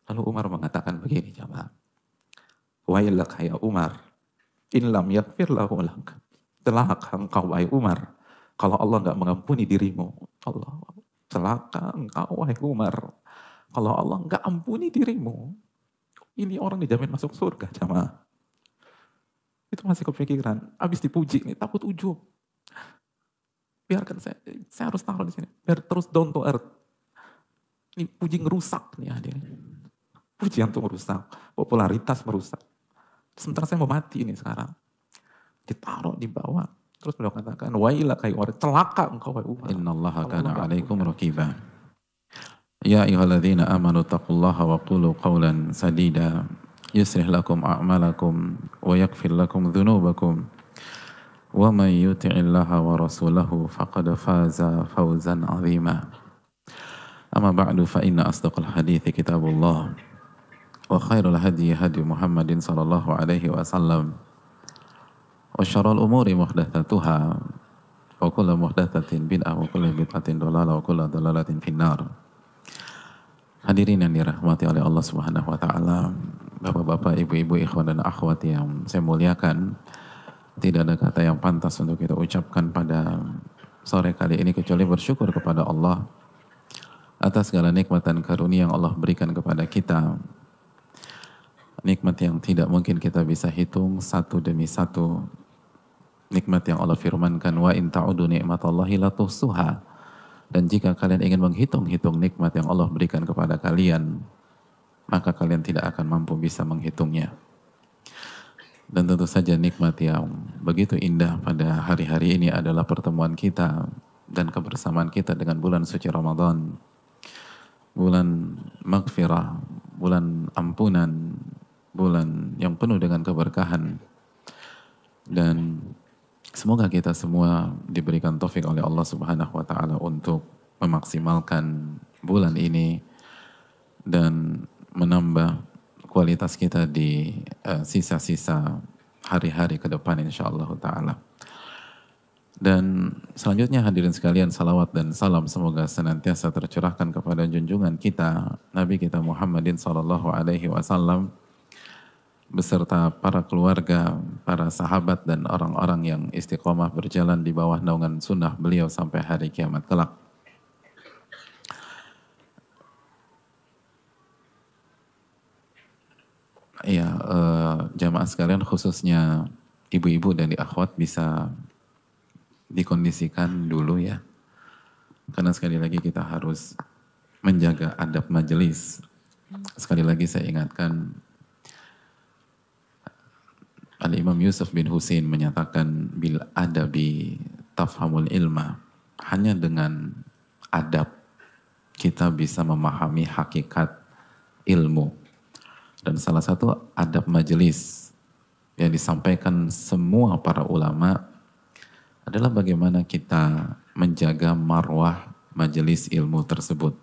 Lalu Umar mengatakan begini, jamaah. Wailak ya Umar, in lam yaghfir lahu lak. Celaka engkau wahai Umar, kalau Allah nggak mengampuni dirimu. Allah, celaka engkau wahai Umar, kalau Allah nggak ampuni dirimu. Ini orang dijamin masuk surga, jamaah. Itu masih kepikiran. Habis dipuji nih, takut ujub. Biarkan saya harus taruh di sini. Biar terus down to earth. Ini puji ngerusak nih hadir. Pujian tuh merusak, popularitas merusak. Sementara saya mau mati ini sekarang. Ditaruh di bawah. Terus beliau katakan, wailah kai Umar, celaka engkau wahai Umar. Innallaha Kalau Allah kana nggak alaikum ampuni. raqiba. Ya ayyuhalladzina amanu taqullaha wa qulu qawlan sadida yuslih lakum a'malakum wa yaghfir lakum dhunubakum wa man yuti'illaha wa rasulahu faqad faza fawzan 'azima. Amma ba'du fa inna asdaqal hadithi kitabullah wa khairul hadi hadi Muhammadin sallallahu alaihi wasallam wa syarrul umuri muhdatsatuha wa kullu muhdatsatin bid'ah wa kullu bid'atin dhalalah wa kullu dhalalatin finnar. Hadirin yang dirahmati oleh Allah Subhanahu wa taala, Bapak-bapak, ibu-ibu, ikhwan dan akhwat yang saya muliakan, tidak ada kata yang pantas untuk kita ucapkan pada sore kali ini kecuali bersyukur kepada Allah atas segala nikmat dan karunia yang Allah berikan kepada kita. Nikmat yang tidak mungkin kita bisa hitung satu demi satu. Nikmat yang Allah firmankan, wa in ta'udu ni'matallahi la tuhsuha. Dan jika kalian ingin menghitung-hitung nikmat yang Allah berikan kepada kalian, maka kalian tidak akan mampu bisa menghitungnya. Dan tentu saja nikmat yang begitu indah pada hari-hari ini adalah pertemuan kita dan kebersamaan kita dengan bulan suci Ramadan. Bulan maghfirah, bulan ampunan, bulan yang penuh dengan keberkahan. Dan semoga kita semua diberikan taufik oleh Allah Subhanahu wa taala untuk memaksimalkan bulan ini dan menambah kualitas kita di sisa-sisa hari-hari ke depan insyaallah taala. Dan selanjutnya hadirin sekalian, salawat dan salam semoga senantiasa tercurahkan kepada junjungan kita Nabi kita Muhammadin sallallahu alaihi wasallam beserta para keluarga, para sahabat dan orang-orang yang istiqomah berjalan di bawah naungan sunnah beliau sampai hari kiamat kelak. Iya, jamaah sekalian khususnya ibu-ibu dan di akhwat bisa dikondisikan dulu ya. Karena sekali lagi kita harus menjaga adab majelis. Sekali lagi saya ingatkan, Al-Imam Yusuf bin Husain menyatakan bil adabi tafhamul ilma. Hanya dengan adab kita bisa memahami hakikat ilmu. Dan salah satu adab majelis yang disampaikan semua para ulama adalah bagaimana kita menjaga marwah majelis ilmu tersebut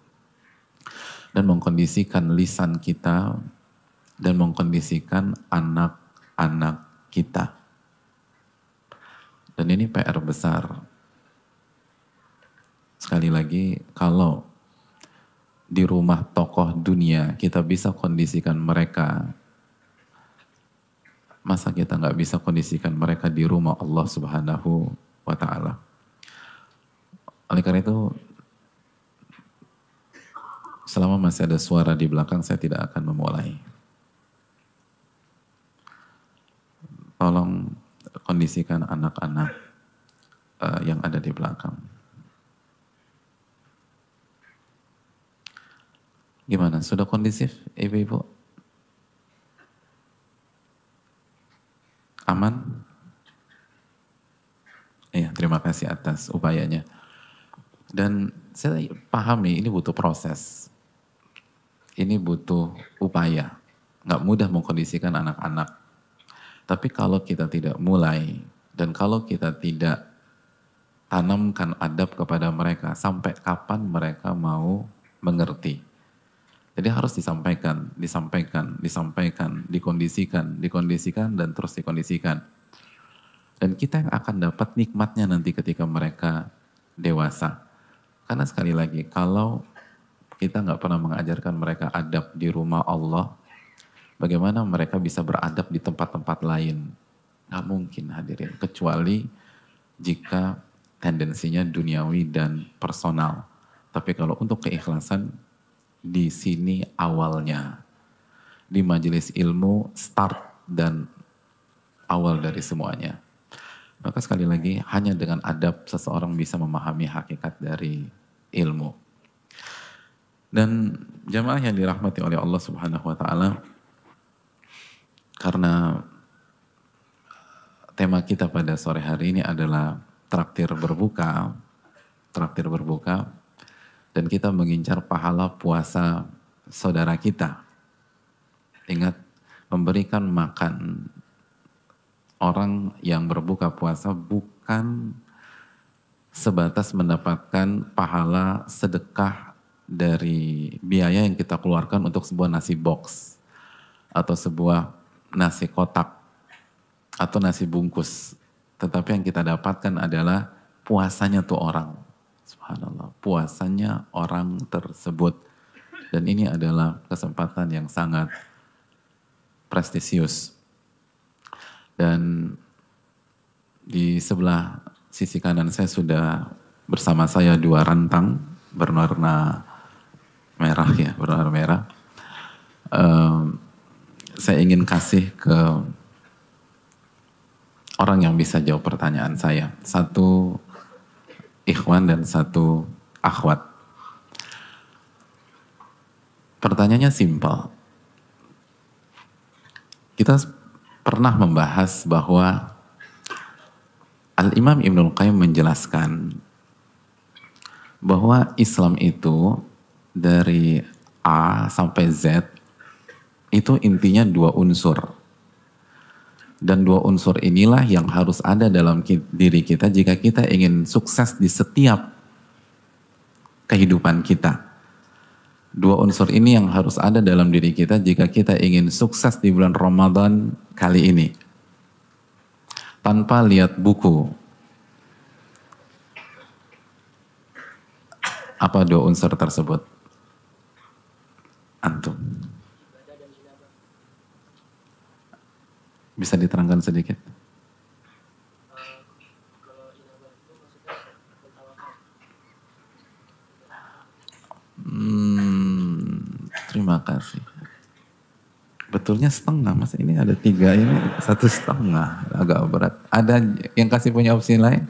dan mengkondisikan lisan kita dan mengkondisikan anak-anak kita. Dan ini PR besar. Sekali lagi, kalau di rumah tokoh dunia kita bisa kondisikan mereka, masa kita nggak bisa kondisikan mereka di rumah Allah Subhanahu wa ta'ala. Oleh karena itu, selama masih ada suara di belakang, saya tidak akan memulai. Tolong kondisikan anak-anak yang ada di belakang. Gimana? Sudah kondisif, ibu-ibu? Aman? Iya, terima kasih atas upayanya. Dan saya pahami ini butuh proses. Ini butuh upaya. Nggak mudah mengkondisikan anak-anak. Tapi kalau kita tidak mulai, dan kalau kita tidak tanamkan adab kepada mereka, sampai kapan mereka mau mengerti? Jadi harus disampaikan, dikondisikan, dan terus dikondisikan. Dan kita yang akan dapat nikmatnya nanti ketika mereka dewasa. Karena sekali lagi, kalau kita nggak pernah mengajarkan mereka adab di rumah Allah, bagaimana mereka bisa beradab di tempat-tempat lain? Nggak mungkin hadirin, kecuali jika tendensinya duniawi dan personal. Tapi kalau untuk keikhlasan, di sini awalnya. Di majelis ilmu, start dan awal dari semuanya. Maka sekali lagi, hanya dengan adab seseorang bisa memahami hakikat dari ilmu. Dan jamaah yang dirahmati oleh Allah Subhanahu wa Ta'ala, karena tema kita pada sore hari ini adalah traktir berbuka, dan kita mengincar pahala puasa saudara kita. Ingat, memberikan makan orang yang berbuka puasa bukan sebatas mendapatkan pahala sedekah dari biaya yang kita keluarkan untuk sebuah nasi box atau sebuah nasi kotak atau nasi bungkus. Tetapi yang kita dapatkan adalah puasanya tuh orang. Subhanallah, puasanya orang tersebut. Dan ini adalah kesempatan yang sangat prestisius. Dan di sebelah sisi kanan saya sudah bersama saya 2 rantang berwarna merah ya, berwarna merah. Saya ingin kasih ke orang yang bisa jawab pertanyaan saya. 1 ikhwan dan 1 akhwat. Pertanyaannya simpel. Kita pernah membahas bahwa Al-Imam Ibnul Qayyim menjelaskan bahwa Islam itu dari A sampai Z itu intinya 2 unsur. Dan 2 unsur inilah yang harus ada dalam diri kita jika kita ingin sukses di setiap kehidupan kita. 2 unsur ini yang harus ada dalam diri kita jika kita ingin sukses di bulan Ramadan kali ini. Tanpa lihat buku. Apa 2 unsur tersebut? Antum. Bisa diterangkan sedikit? Terima kasih. Betulnya setengah, mas ini ada 3 ini 1,5, agak berat. Ada yang kasih punya opsi lain?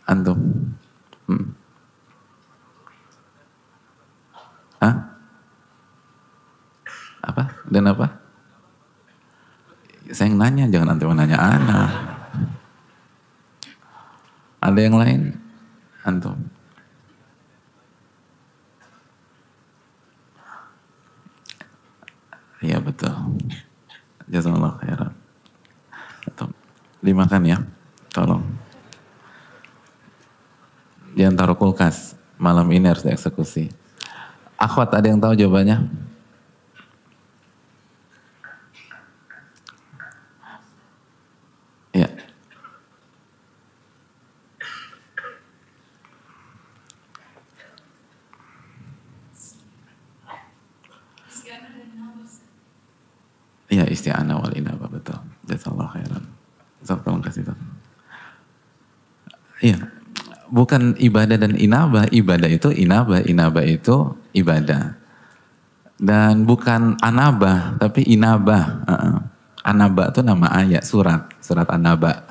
Antum? Apa? Dan apa? Saya yang nanya, jangan antum nanya anak. Ada yang lain? Antum? Iya betul. Jazakallah khairan. Dimakan ya, tolong. Jangan taruh kulkas. Malam ini harus dieksekusi. Akhwat, ada yang tahu jawabannya? Ya. Iya, isti'anah wal inabah, betul. Jazakallah khairan. Tolong kasih tahu. Iya. Bukan ibadah dan inabah, ibadah itu inabah, inabah itu ibadah. Dan bukan anabah, tapi inabah. Anabah itu nama ayat, surat Anabah.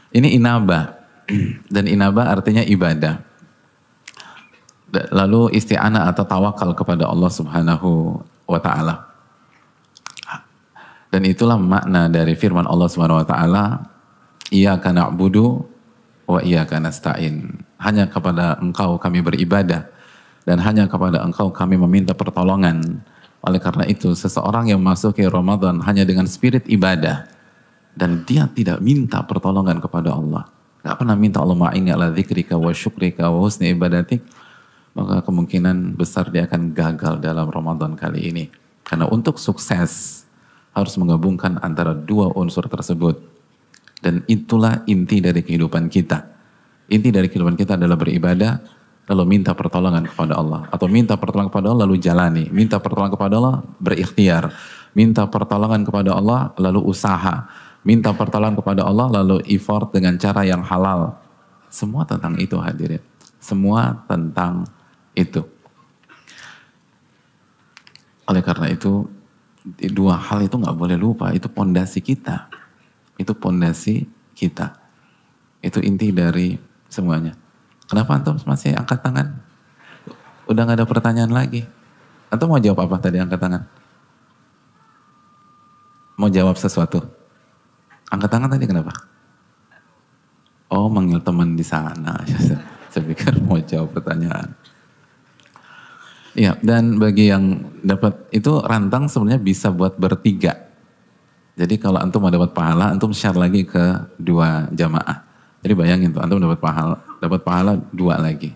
Ini inabah. Dan inabah artinya ibadah. Lalu isti'anah atau tawakal kepada Allah Subhanahu wa Ta'ala. Dan itulah makna dari firman Allah Subhanahu wa Ta'ala, iyyaka na'budu wa iyyaka nasta'in. Hanya kepada Engkau kami beribadah dan hanya kepada Engkau kami meminta pertolongan. Oleh karena itu, seseorang yang masuk ke Ramadan hanya dengan spirit ibadah dan dia tidak minta pertolongan kepada Allah, gak pernah minta Allah ma'inni ala dzikrika wa syukrika wa husni ibadatik, maka kemungkinan besar dia akan gagal dalam Ramadan kali ini. Karena untuk sukses harus menggabungkan antara 2 unsur tersebut. Dan itulah inti dari kehidupan kita. Inti dari kehidupan kita adalah beribadah, lalu minta pertolongan kepada Allah. Atau minta pertolongan kepada Allah, lalu jalani. Minta pertolongan kepada Allah, berikhtiar. Minta pertolongan kepada Allah, lalu usaha. Minta pertolongan kepada Allah, lalu effort dengan cara yang halal. Semua tentang itu hadirin. Semua tentang itu. Oleh karena itu, dua hal itu nggak boleh lupa. Itu pondasi kita. Itu pondasi kita. Itu inti dari semuanya. Kenapa antum masih angkat tangan? Udah nggak ada pertanyaan lagi. Antum mau jawab apa tadi angkat tangan? Mau jawab sesuatu? Angkat tangan tadi kenapa? Oh, manggil teman di sana. Saya pikir mau jawab pertanyaan. Iya, dan bagi yang dapat itu rantang sebenarnya bisa buat bertiga. Jadi kalau antum mau dapat pahala, antum share lagi ke 2 jamaah. Jadi bayangin tuh, antum dapat pahala 2 lagi.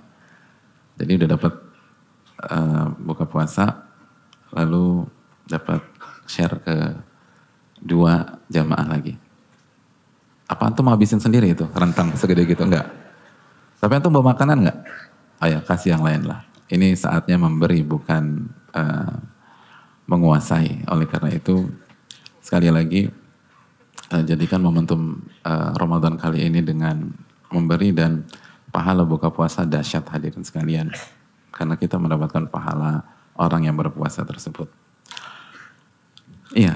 Jadi udah dapat buka puasa, lalu dapat share ke 2 jamaah lagi. Apa antum habisin sendiri itu rentang segede gitu? Enggak. Tapi antum bawa makanan enggak? Ayo kasih yang lain lah. Ini saatnya memberi bukan menguasai. Oleh karena itu sekali lagi jadikan momentum Ramadan kali ini dengan memberi, dan pahala buka puasa dahsyat hadirin sekalian. Karena kita mendapatkan pahala orang yang berpuasa tersebut. Iya,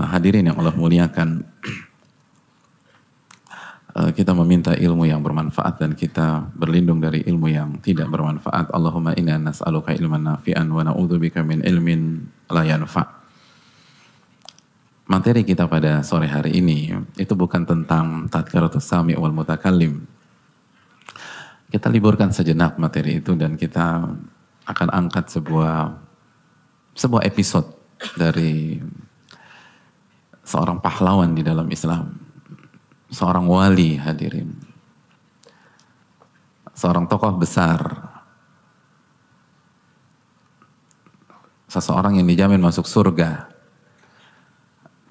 hadirin yang Allah muliakan. Kita meminta ilmu yang bermanfaat dan kita berlindung dari ilmu yang tidak bermanfaat. Allahumma inna nas'aluka ilman nafi'an wa na'udzubika min ilmin la yanfa'. Materi kita pada sore hari ini itu bukan tentang tadhkiratus sami' wal mutakallim. Kita liburkan sejenak materi itu dan kita akan angkat sebuah episode dari seorang pahlawan di dalam Islam. Seorang wali hadirin. Seorang tokoh besar. Seseorang yang dijamin masuk surga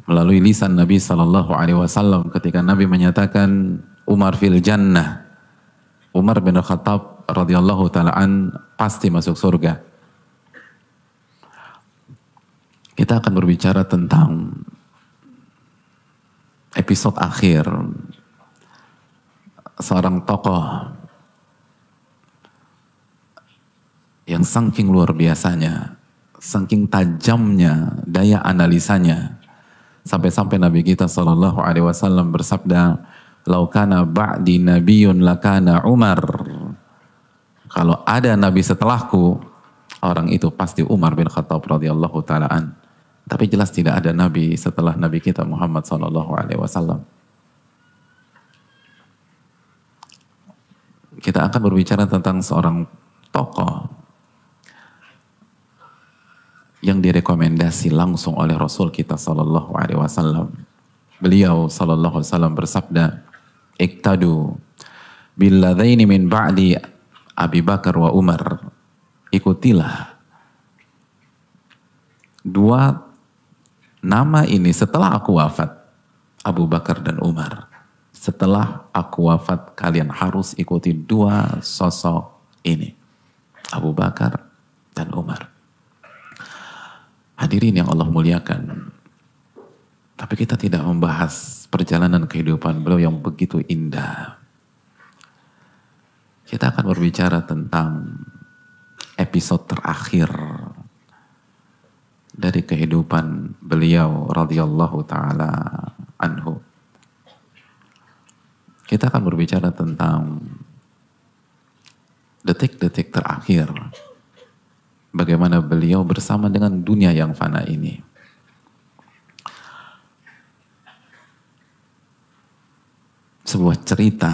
melalui lisan Nabi SAW ketika Nabi menyatakan Umar fil jannah. Umar bin Khattab radhiyallahu ta'ala pasti masuk surga. Kita akan berbicara tentang episode akhir seorang tokoh yang saking luar biasanya, saking tajamnya daya analisanya, sampai-sampai Nabi kita SAW bersabda, "Lau kana ba'di nabiyyun lakana Umar." Kalau ada nabi setelahku, orang itu pasti Umar bin Khattab radhiyallahu ta'ala an. Tapi jelas tidak ada nabi setelah Nabi kita Muhammad SAW. Kita akan berbicara tentang seorang tokoh yang direkomendasi langsung oleh Rasul kita SAW. Beliau SAW bersabda, "Iktadu billadzaini min ba'di Abi Bakar wa Umar." Ikutilah 2 nama ini setelah aku wafat, Abu Bakar dan Umar. Setelah aku wafat, kalian harus ikuti 2 sosok ini, Abu Bakar dan Umar. Hadirin yang Allah muliakan, tapi kita tidak membahas perjalanan kehidupan beliau yang begitu indah. Kita akan berbicara tentang episode terakhir dari kehidupan beliau radhiyallahu ta'ala anhu. Kita akan berbicara tentang detik-detik terakhir, bagaimana beliau bersama dengan dunia yang fana ini. Sebuah cerita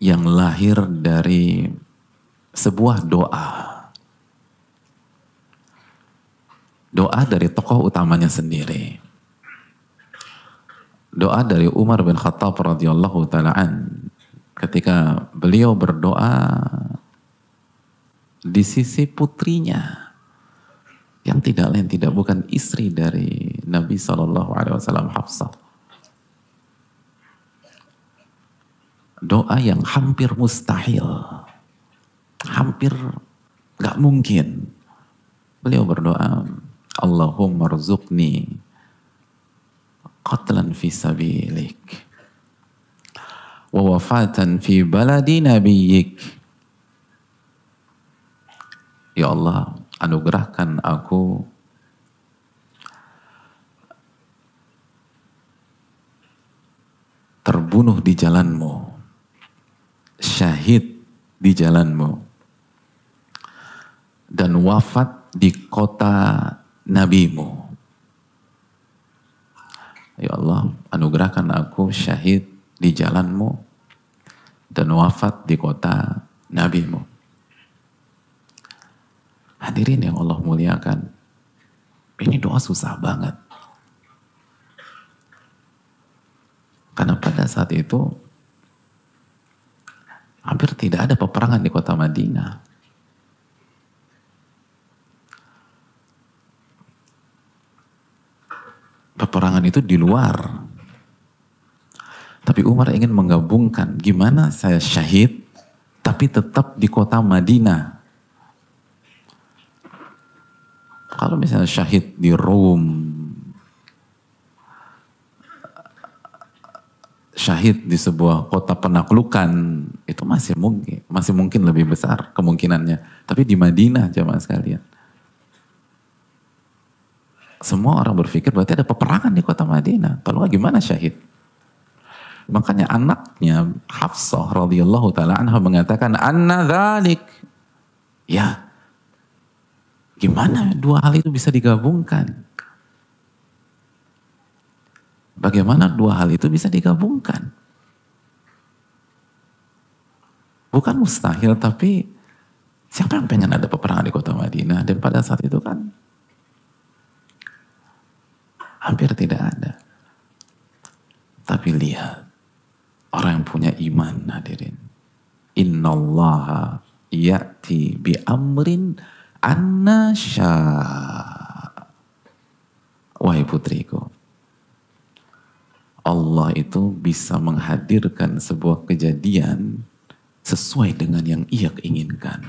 yang lahir dari sebuah doa. Doa dari tokoh utamanya sendiri. Doa dari Umar bin Khattab radhiyallahu ta'ala an. Ketika beliau berdoa di sisi putrinya, yang tidak lain tidak bukan istri dari Nabi SAW, Hafsah. doa yang hampir mustahil, hampir gak mungkin. Beliau berdoa, Allahumma rzuqni qatlan fi sabilik wa wafatan fi baladi nabiyyik. Ya Allah, anugerahkan aku terbunuh di jalanmu, syahid di jalanmu, dan wafat di kota nabimu. Ya Allah, anugerahkan aku syahid di jalanmu dan wafat di kota nabimu. Hadirin yang Allah muliakan, ini doa susah banget. Karena pada saat itu hampir tidak ada peperangan di kota Madinah. Peperangan itu di luar. Tapi Umar ingin menggabungkan, gimana saya syahid tapi tetap di kota Madinah. Kalau misalnya syahid di Rom, syahid di sebuah kota penaklukan, itu masih mungkin lebih besar kemungkinannya. Tapi di Madinah, jamaah sekalian, semua orang berpikir berarti ada peperangan di kota Madinah. Kalau nggak gimana syahid? Makanya anaknya Hafsah radhiyallahu taala anha mengatakan, anna dzalik. Ya, gimana dua hal itu bisa digabungkan? Bagaimana dua hal itu bisa digabungkan? Bukan mustahil, tapi siapa yang pengen ada peperangan di kota Madinah? Dan pada saat itu kan hampir tidak ada. Tapi lihat, orang yang punya iman, hadirin. Innallaha ya'ti bi amrin anna syaa. Wahai putriku, Allah itu bisa menghadirkan sebuah kejadian sesuai dengan yang Ia inginkan.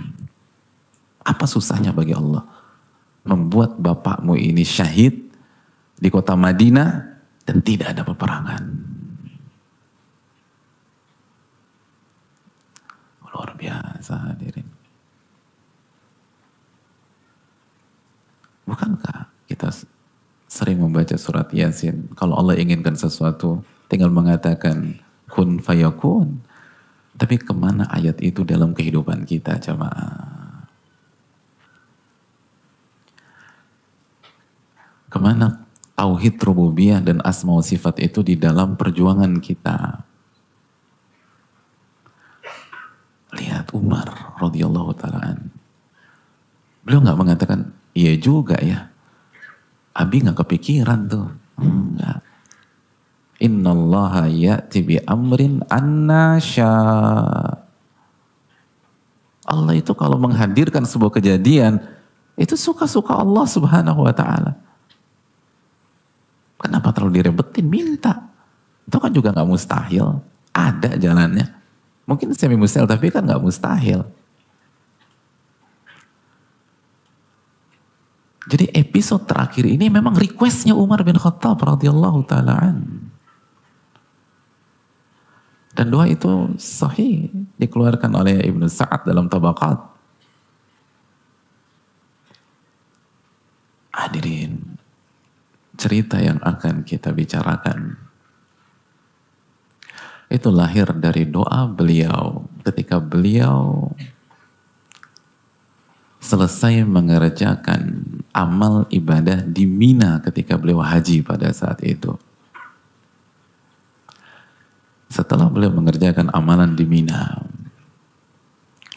Apa susahnya bagi Allah membuat bapakmu ini syahid di kota Madinah dan tidak ada peperangan? Luar biasa, hadirin. Bukankah kita sering membaca surat Yasin, kalau Allah inginkan sesuatu tinggal mengatakan kun fayakun. Tapi kemana ayat itu dalam kehidupan kita, jamaah? Kemana tauhid rububiyah dan asma wa sifat itu di dalam perjuangan kita? Lihat Umar radhiyallahu ta'ala. Beliau nggak mengatakan, iya juga ya, Abi nggak kepikiran tuh. Enggak. Innallaha ya'ti bi amrin anna syaa. Allah itu kalau menghadirkan sebuah kejadian, itu suka-suka Allah subhanahu wa ta'ala. Kenapa terlalu direbetin? Minta. Itu kan juga nggak mustahil. Ada jalannya. Mungkin semi mustahil, tapi kan nggak mustahil. Jadi episode terakhir ini memang requestnya Umar bin Khattab radhiyallahu ta'ala. Dan doa itu sahih, dikeluarkan oleh Ibnu Sa'ad dalam Tabaqat. Hadirin, cerita yang akan kita bicarakan itu lahir dari doa beliau ketika beliau selesai mengerjakan amal ibadah di Mina ketika beliau haji pada saat itu. Setelah beliau mengerjakan amalan di Mina,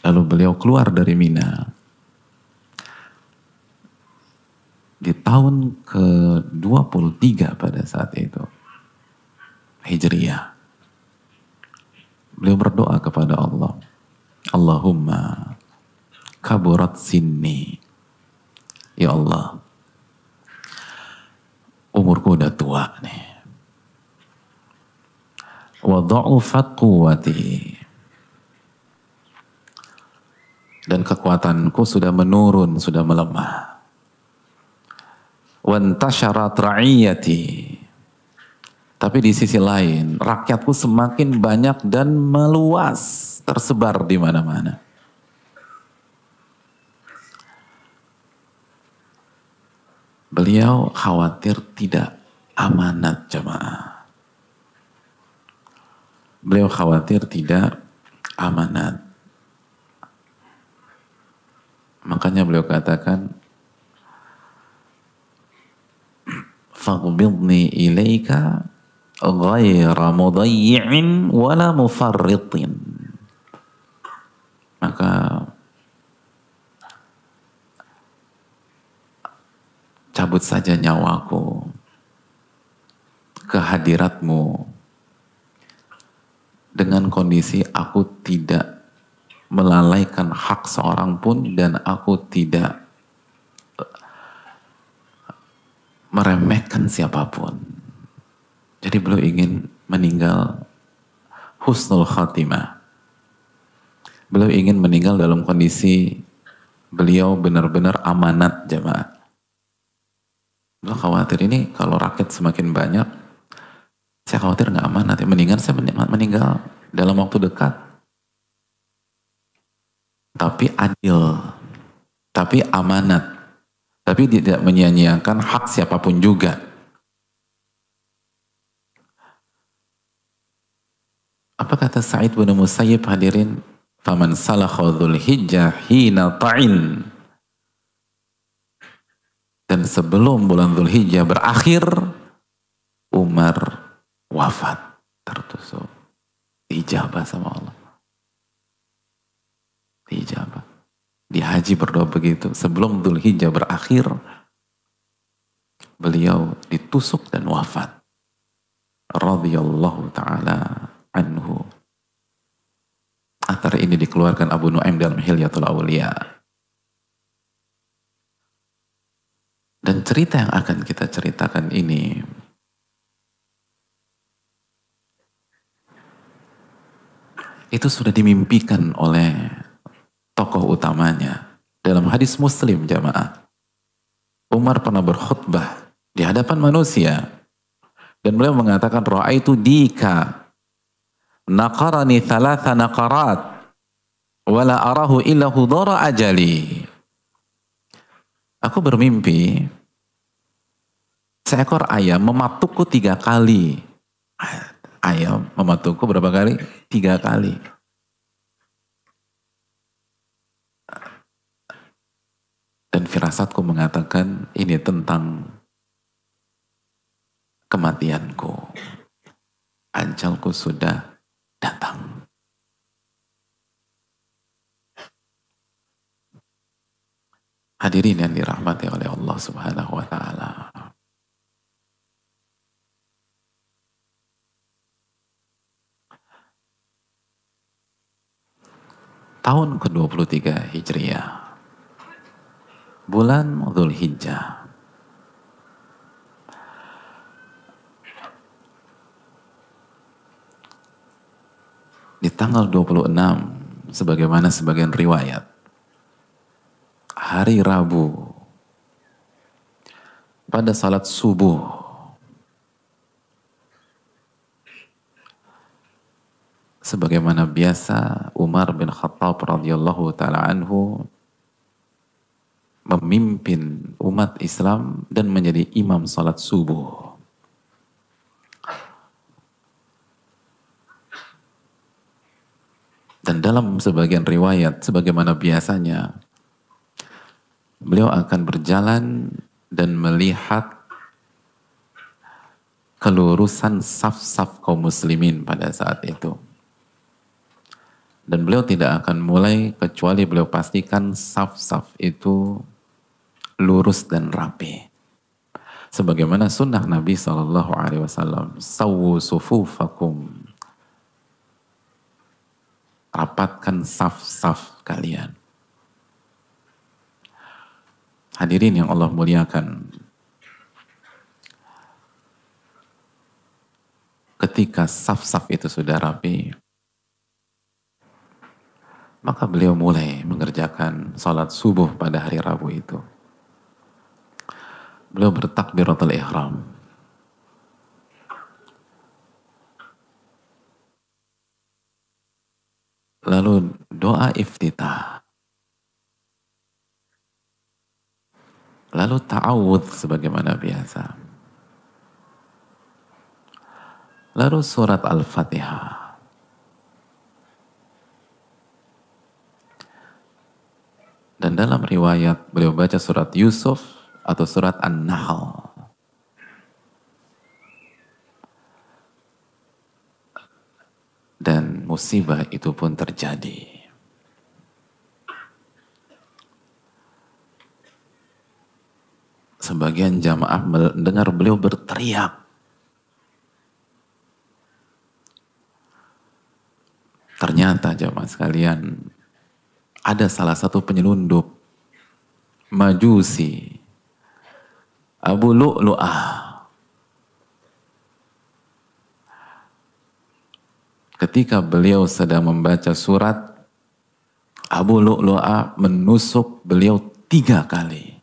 lalu beliau keluar dari Mina. Di tahun ke-23 pada saat itu, Hijriyah, beliau berdoa kepada Allah, Allahumma kaburat sinni. Ya Allah, umurku udah tua nih. wa dha'ufat quwwati, dan kekuatanku sudah menurun, sudah melemah. Wa intasharat ra'iyati, tapi di sisi lain rakyatku semakin banyak dan meluas, tersebar di mana-mana. Beliau khawatir tidak amanat jamaah. Beliau khawatir tidak amanat. Makanya beliau katakan, "Faghbidni ilaika ghaira mudayyi'in wala mufarritin." Maka cabut saja nyawaku ke hadiratmu dengan kondisi aku tidak melalaikan hak seorang pun dan aku tidak meremehkan siapapun. Jadi beliau ingin meninggal husnul khatimah. Beliau ingin meninggal dalam kondisi beliau benar-benar amanat jamaah. Beliau khawatir ini kalau rakyat semakin banyak, saya khawatir nggak amanat ya. Mendingan saya meninggal dalam waktu dekat. Tapi adil, tapi amanat, tapi tidak menyia-nyiakan hak siapapun juga. Apa kata Sa'id bin Musayyib hadirin? Faman salakha dzulhijjah hina ta'in. Dan sebelum bulan Dzulhijjah berakhir, Umar wafat, tertusuk. Diijabah sama Allah. Diijabah. Di haji berdoa begitu. Sebelum Dzulhijjah berakhir, beliau ditusuk dan wafat. Radhiyallahu ta'ala anhu. Athar ini dikeluarkan Abu Nuaim dalam Hilyatul Awliya. Dan cerita yang akan kita ceritakan ini itu sudah dimimpikan oleh tokoh utamanya dalam hadis Muslim jamaah. Umar pernah berkhutbah di hadapan manusia dan beliau mengatakan, ra'aitu dika naqarani thalatha naqarat wala arahu illa hudara ajali. Aku bermimpi seekor ayam mematukku 3 kali. Ayam mematukku berapa kali? 3 kali. Dan firasatku mengatakan ini tentang kematianku. Ajalku sudah datang. Hadirin yang dirahmati oleh Allah Subhanahu wa ta'ala. Tahun ke-23 Hijriah, bulan Dzulhijjah, di tanggal 26, sebagaimana sebagian riwayat, hari Rabu, pada salat subuh, sebagaimana biasa Umar bin Khattab radhiyallahu ta'ala anhu memimpin umat Islam dan menjadi imam salat subuh. Dan dalam sebagian riwayat, sebagaimana biasanya, beliau akan berjalan dan melihat kelurusan saf-saf kaum muslimin pada saat itu. Dan beliau tidak akan mulai kecuali beliau pastikan saf-saf itu lurus dan rapi. Sebagaimana sunnah Nabi SAW, sawwu sufufakum, rapatkan saf-saf kalian. Hadirin yang Allah muliakan, ketika ketika saf-saf itu sudah rapi, maka beliau mulai mengerjakan sholat subuh pada hari Rabu itu. Beliau bertakbiratul ihram. Lalu doa iftitah. Lalu ta'awudz sebagaimana biasa. Lalu surat Al-Fatihah. Dan dalam riwayat beliau baca surat Yusuf atau surat An-Nahl. Dan musibah itu pun terjadi. Sebagian jamaah mendengar beliau berteriak. Ternyata jamaah sekalian, ada salah satu penyelundup Majusi, Abu Lu'lu'ah. Ketika beliau sedang membaca surat, Abu Lu'lu'ah menusuk beliau 3 kali.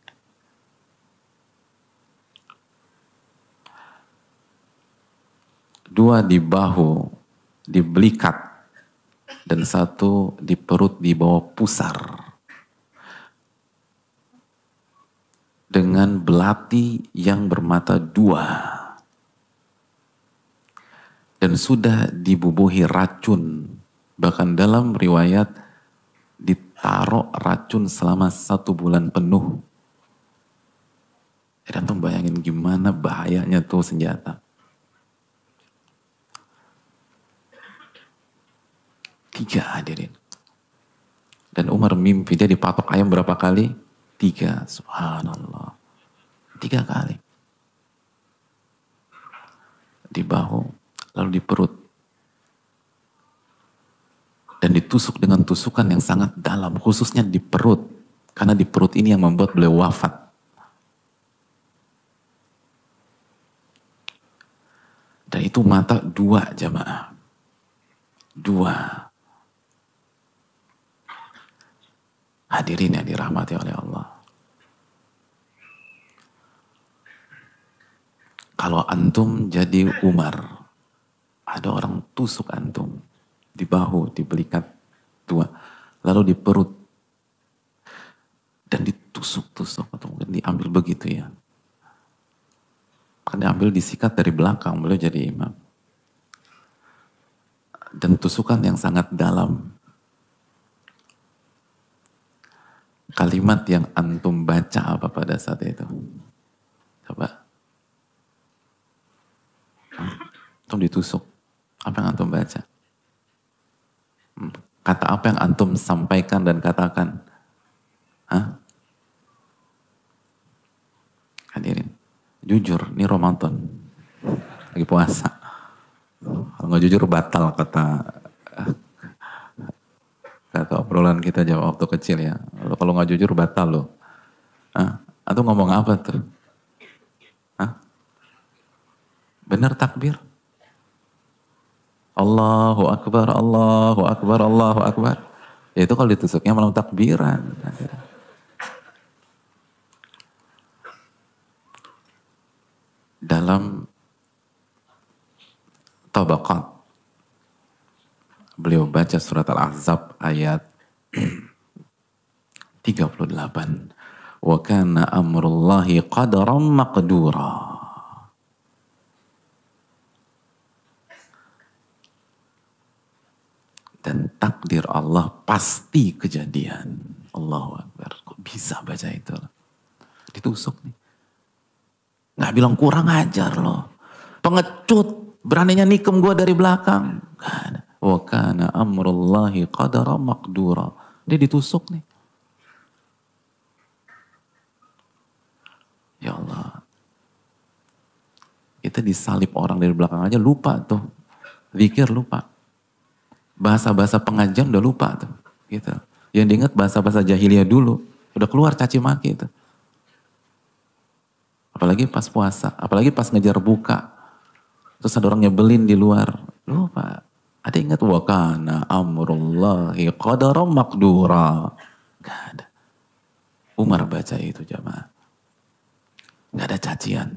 Dua di bahu, di belikat, dan 1 di perut di bawah pusar. Dengan belati yang bermata 2. Dan sudah dibubuhi racun. Bahkan dalam riwayat ditaruh racun selama 1 bulan penuh. Jadi antum bayangin gimana bahayanya tuh senjata. 3 hadirin. Dan Umar mimpi dia dipatok ayam berapa kali? 3. Subhanallah. 3 kali. Di bahu, lalu di perut. Dan ditusuk dengan tusukan yang sangat dalam, khususnya di perut. Karena di perut ini yang membuat beliau wafat. Dan itu mata 2 jamaah. 2. Hadirin yang dirahmati oleh Allah. Kalau antum jadi Umar, ada orang tusuk antum di bahu, di belikat 2, lalu di perut, dan ditusuk-tusuk atau mungkin diambil begitu ya. Kan diambil disikat dari belakang, beliau jadi imam. Dan tusukan yang sangat dalam. Kalimat yang antum baca apa pada saat itu? Coba. Antum ditusuk. Apa yang antum baca? Kata apa yang antum sampaikan dan katakan? Hah? Hadirin. Jujur, ini Ramadan. Lagi puasa. Kalau nggak jujur batal kata obrolan kita jawab waktu kecil ya. Kalau nggak jujur batal loh. Atau ngomong apa tuh? Benar takbir? Allahu Akbar, Allahu Akbar, Allahu Akbar. Ya itu kalau ditusuknya malam takbiran. Dalam Tabaqat, beliau baca surat Al-Ahzab ayat 38. Wa kana amrullahi qadaran maqdura. Dan takdir Allah pasti kejadian. Allahu Akbar. Kok bisa baca itu? Ditusuk nih. Nggak bilang kurang ajar loh. Pengecut. Beraninya nikem gue dari belakang. Gak ada. Wa kana amrullahi qadara maqdura. Dia ditusuk nih. Ya Allah. Kita disalib orang dari belakang aja lupa tuh. Zikir lupa. Bahasa-bahasa pengajian udah lupa tuh. Gitu. Yang diingat bahasa-bahasa jahiliyah dulu. Udah keluar caci maki itu. Apalagi pas puasa. Apalagi pas ngejar buka. Terus ada orang nyebelin di luar. Loh Pak, ada ingat wa kana amrullahi qadaran maqdura. Gak ada. Umar baca itu jamaah. Gak ada cacian.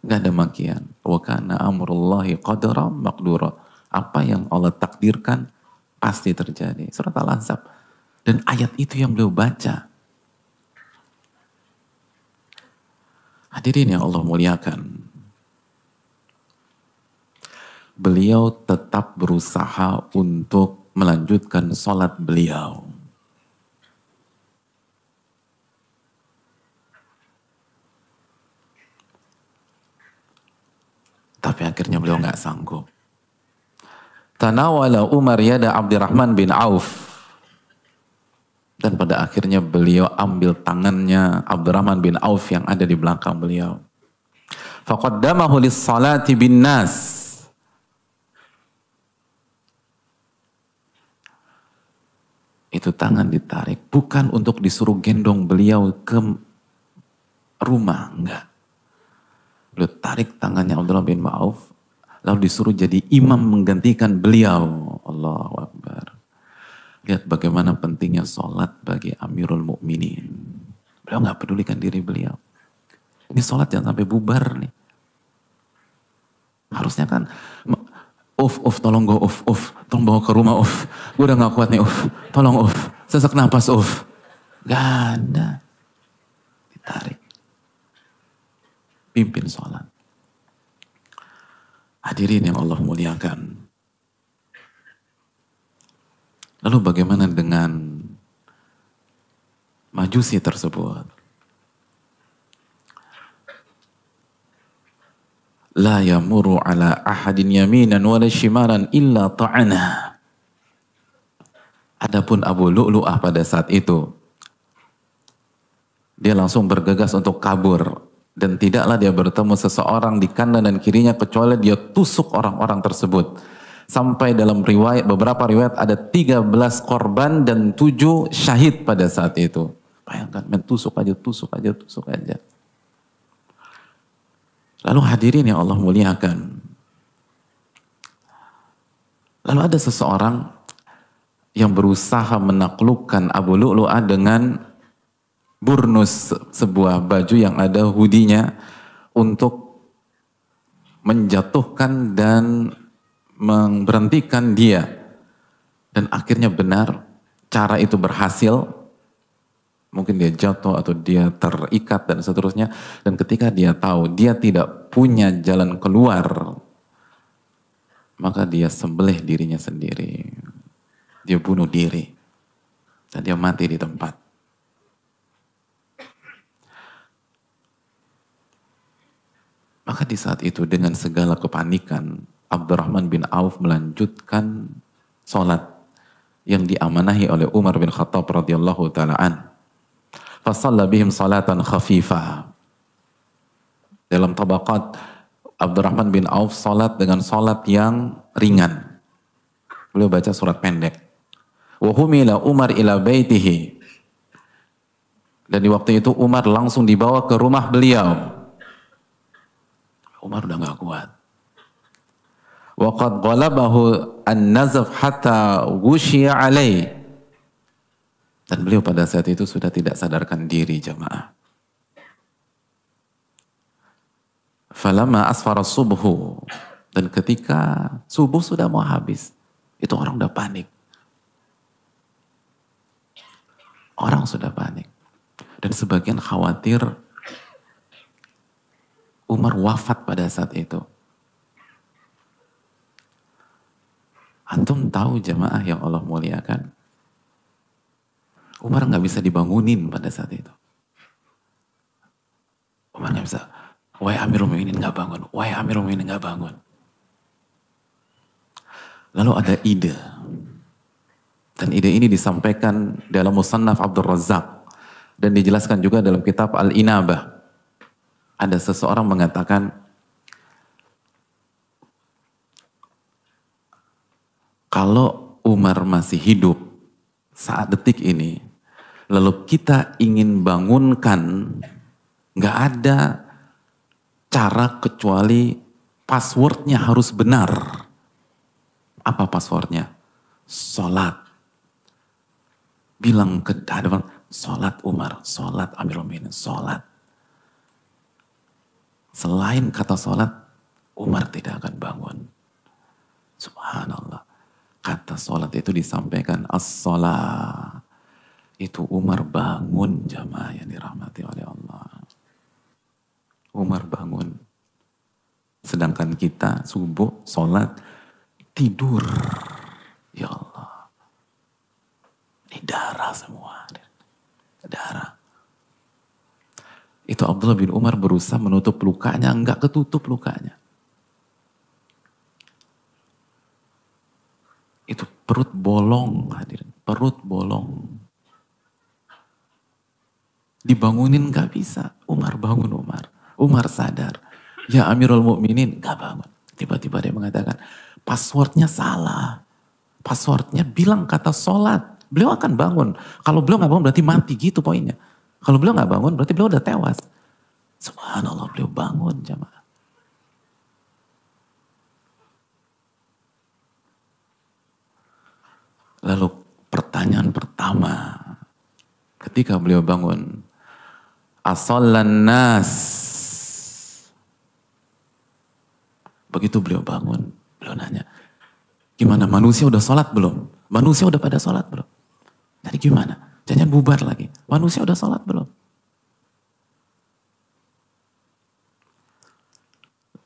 Gak ada makian. Wa kana amrullahi qadaran maqdura. Apa yang Allah takdirkan pasti terjadi. Surat Al-Ahzab. Dan ayat itu yang beliau baca. Hadirin yang Allah muliakan. Beliau tetap berusaha untuk melanjutkan sholat beliau. Tapi akhirnya beliau nggak sanggup. Tanawala Umar yada Abdurrahman bin Auf. Dan pada akhirnya beliau ambil tangannya Abdurrahman bin Auf yang ada di belakang beliau. Faqaddamahu lis-salati bin nas. Itu tangan ditarik bukan untuk disuruh gendong beliau ke rumah, enggak. Beliau tarik tangannya Abdurrahman bin Auf lalu disuruh jadi imam menggantikan beliau. Allahu Akbar. Lihat bagaimana pentingnya sholat bagi Amirul Mukminin. Beliau nggak pedulikan diri beliau. Ini sholat jangan sampai bubar nih. Harusnya kan, tolong go, tolong bawa ke rumah, gue udah nggak kuat nih, tolong, sesak napas, Gak ada. Ditarik. Pimpin sholat. Hadirin yang Allah muliakan. Lalu bagaimana dengan Majusi tersebut? La yamuru ala ahadin yaminan wala shimaran illa ta'ana. Adapun Abu Lu'lu'ah pada saat itu, dia langsung bergegas untuk kabur. Dan tidaklah dia bertemu seseorang di kanan dan kirinya kecuali dia tusuk orang-orang tersebut. Sampai dalam riwayat, beberapa riwayat ada 13 korban dan 7 syahid pada saat itu. Bayangkan, tusuk aja. Lalu hadirin yang Allah muliakan. Lalu ada seseorang yang berusaha menaklukkan Abu Lu'lu'ah dengan burnus, sebuah baju yang ada hoodie-nya untuk menjatuhkan dan memberhentikan dia. Dan akhirnya benar, cara itu berhasil. Mungkin dia jatuh atau dia terikat dan seterusnya. Dan ketika dia tahu dia tidak punya jalan keluar, maka dia sembelih dirinya sendiri. Dia bunuh diri. Dan dia mati di tempat. Maka di saat itu dengan segala kepanikan, Abdurrahman bin Auf melanjutkan sholat yang diamanahi oleh Umar bin Khattab radhiyallahu ta'ala an. Fasalla bihim salatan khafifah. Dalam tabaqat, Abdurrahman bin Auf sholat dengan sholat yang ringan. Beliau baca surat pendek. Wa humila Umar ila baitihi. Dan di waktu itu Umar langsung dibawa ke rumah beliau. Umar udah gak kuat. Wa qad ghalabahu an-nazaf hatta wushiya alaih. Dan beliau pada saat itu sudah tidak sadarkan diri jamaah. Falamma asfara subhu. Dan ketika subuh sudah mau habis, itu orang udah panik. Orang sudah panik. Dan sebagian khawatir Umar wafat pada saat itu. Antum tahu jamaah yang Allah muliakan? Umar nggak bisa dibangunin pada saat itu. Umar nggak bisa. Wahai Amirul Mukminin nggak bangun. Wahai Amirul Mukminin nggak bangun. Lalu ada ide. Dan ide ini disampaikan dalam Musannaf Abdul Razzaq. Dan dijelaskan juga dalam kitab Al-Inabah. Ada seseorang mengatakan, kalau Umar masih hidup saat detik ini, lalu kita ingin bangunkan, nggak ada cara kecuali Passwordnya harus benar. Apa passwordnya? Sholat. Bilang ke hadapan, sholat Umar, sholat Amirul Mukminin, sholat. Selain kata sholat, Umar tidak akan bangun. Subhanallah. Kata sholat itu disampaikan as-sholat. Itu Umar bangun, jamaah yang dirahmati oleh Allah. Umar bangun. Sedangkan kita subuh, sholat, tidur. Ya Allah. Ini darah semua. Darah. Itu Abdullah bin Umar berusaha menutup lukanya, enggak ketutup lukanya. Itu perut bolong, hadirin. Perut bolong. Dibangunin gak bisa. Umar bangun, Umar. Umar sadar. Ya Amirul Mukminin, gak bangun. Tiba-tiba dia mengatakan, passwordnya salah. Passwordnya bilang kata sholat. Beliau akan bangun. Kalau beliau gak bangun berarti mati, gitu poinnya. Kalau beliau gak bangun berarti beliau udah tewas. Subhanallah, beliau bangun, jamaah. Lalu pertanyaan pertama ketika beliau bangun, asallan nas. Begitu beliau bangun, beliau nanya, gimana manusia udah sholat belum? Manusia udah pada sholat belum? Tadi gimana? Jangan bubar lagi. Manusia udah sholat belum?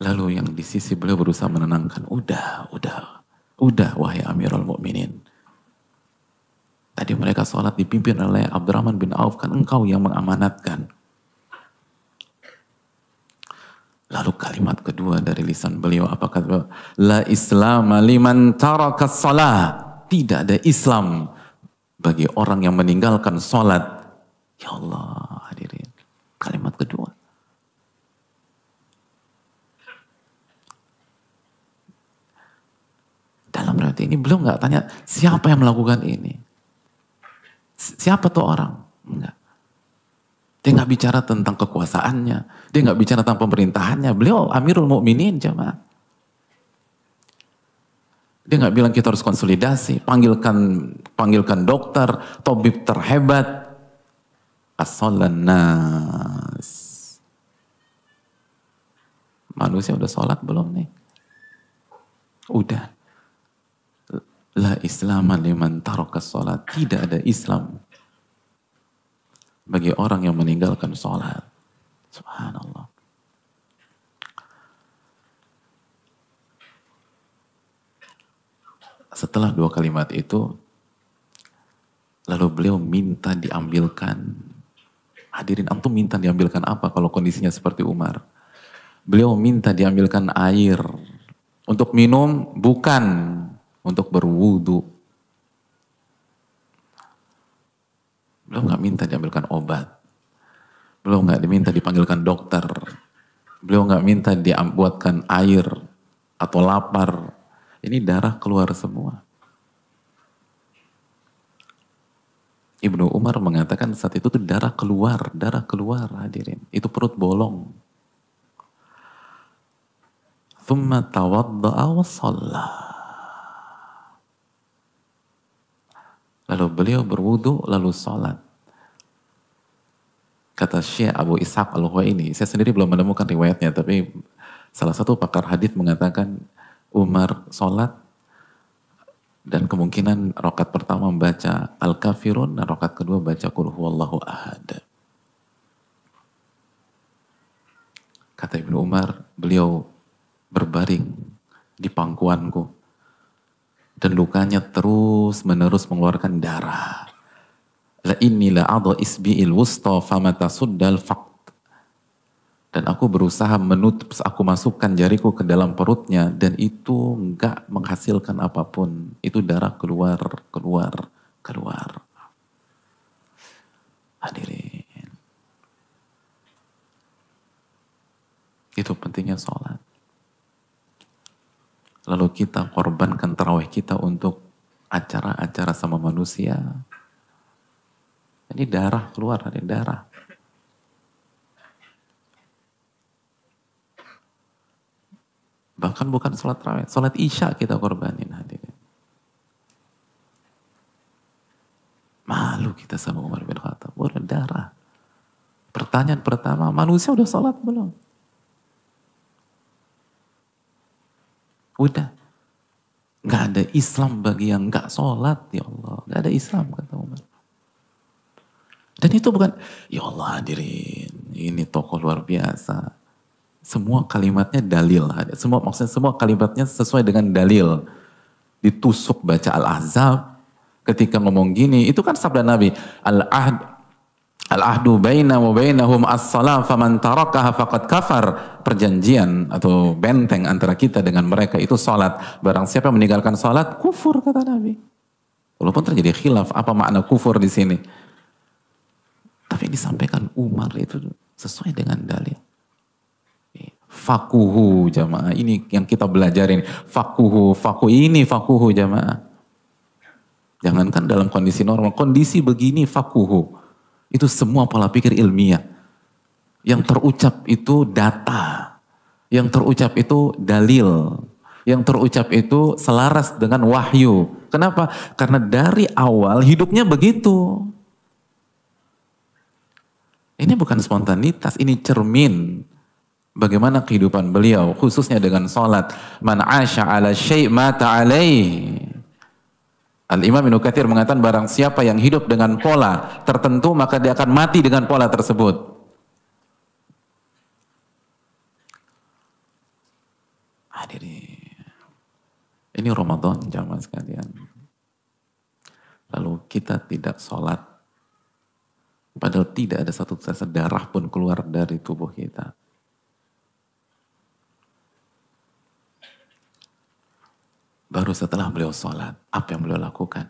Lalu yang di sisi beliau berusaha menenangkan, udah wahai Amirul Mukminin. Tadi mereka sholat dipimpin oleh Abdurrahman bin Auf, kan engkau yang mengamanatkan. Lalu kalimat kedua dari lisan beliau, apa kata beliau? La Islam liman taraka shalah. Tidak ada Islam bagi orang yang meninggalkan sholat. Ya Allah, hadirin. Kalimat kedua. Dalam riwayat ini beliau nggak tanya siapa yang melakukan ini. Siapa tuh orang? Enggak. Dia nggak bicara tentang kekuasaannya. Dia nggak bicara tentang pemerintahannya. Beliau Amirul Mukminin, jamaah. Dia nggak bilang kita harus konsolidasi, panggilkan dokter, tabib terhebat. As-sholan nas. Manusia udah sholat belum nih? Udah. La Islam liman taraka sholat. Tidak ada Islam bagi orang yang meninggalkan sholat. Subhanallah. Setelah dua kalimat itu, lalu beliau minta diambilkan. Hadirin, antum minta diambilkan apa kalau kondisinya seperti Umar? Beliau minta diambilkan air. Untuk minum, bukan. Untuk berwudu. Beliau nggak minta diambilkan obat. Beliau nggak diminta dipanggilkan dokter. Beliau nggak minta dibuatkan air atau lapar. Ini darah keluar semua. Ibnu Umar mengatakan saat itu tuh darah keluar hadirin. Itu perut bolong. Thumma tawadda'a wa shalla. Lalu beliau berwudu lalu sholat. Kata Syekh Abu Ishaq Al-Huwaini, saya sendiri belum menemukan riwayatnya, tapi salah satu pakar hadis mengatakan Umar sholat dan kemungkinan rakaat pertama membaca Al-Kafirun dan rakaat kedua baca Qul huwallahu ahad. Kata Ibnu Umar, beliau berbaring di pangkuanku dan lukanya terus menerus mengeluarkan darah. La inni la adha isbi'il wusta famata suddal faqt. Dan aku berusaha menutup, aku masukkan jariku ke dalam perutnya dan itu enggak menghasilkan apapun. Itu darah keluar. Hadirin. Itu pentingnya sholat. Lalu kita korbankan tarawih kita untuk acara-acara sama manusia. Ini darah keluar, ada darah. Bahkan bukan sholat tarawih, sholat isya kita korbanin hadirin. Malu kita sama Umar bin Khattab, berdarah. Pertanyaan pertama, manusia udah sholat belum? Udah. Gak ada Islam bagi yang gak sholat, ya Allah. Gak ada Islam, kata Umar. Dan itu bukan, ya Allah hadirin, ini tokoh luar biasa. Semua kalimatnya dalil. Maksudnya semua kalimatnya sesuai dengan dalil. Ditusuk baca Al-Ahzab. Ketika ngomong gini, itu kan sabda Nabi. Al-ahdu baina wa bainahum as-salam faman tarakaha faqad kafar. Perjanjian atau benteng antara kita dengan mereka itu salat. Barang siapa yang meninggalkan salat, kufur kata Nabi. Walaupun terjadi khilaf apa makna kufur di sini. Tapi disampaikan Umar itu sesuai dengan dalil. Fakuhu jamaah, ini yang kita belajarin. Fakuhu jamaah. Jangankan dalam kondisi normal, kondisi begini fakuhu. Itu semua pola pikir ilmiah. Yang terucap itu data. Yang terucap itu dalil. Yang terucap itu selaras dengan wahyu. Kenapa? Karena dari awal hidupnya begitu. Ini bukan spontanitas, ini cermin. Bagaimana kehidupan beliau, khususnya dengan sholat. Man asya ala syai' mata alaih. Al-Imam Ibnu Katsir mengatakan barang siapa yang hidup dengan pola tertentu maka dia akan mati dengan pola tersebut. Hadirin. Ini Ramadan jamaah sekalian. Lalu kita tidak sholat. Padahal tidak ada satu tetes darah pun keluar dari tubuh kita. Baru setelah beliau sholat, apa yang beliau lakukan?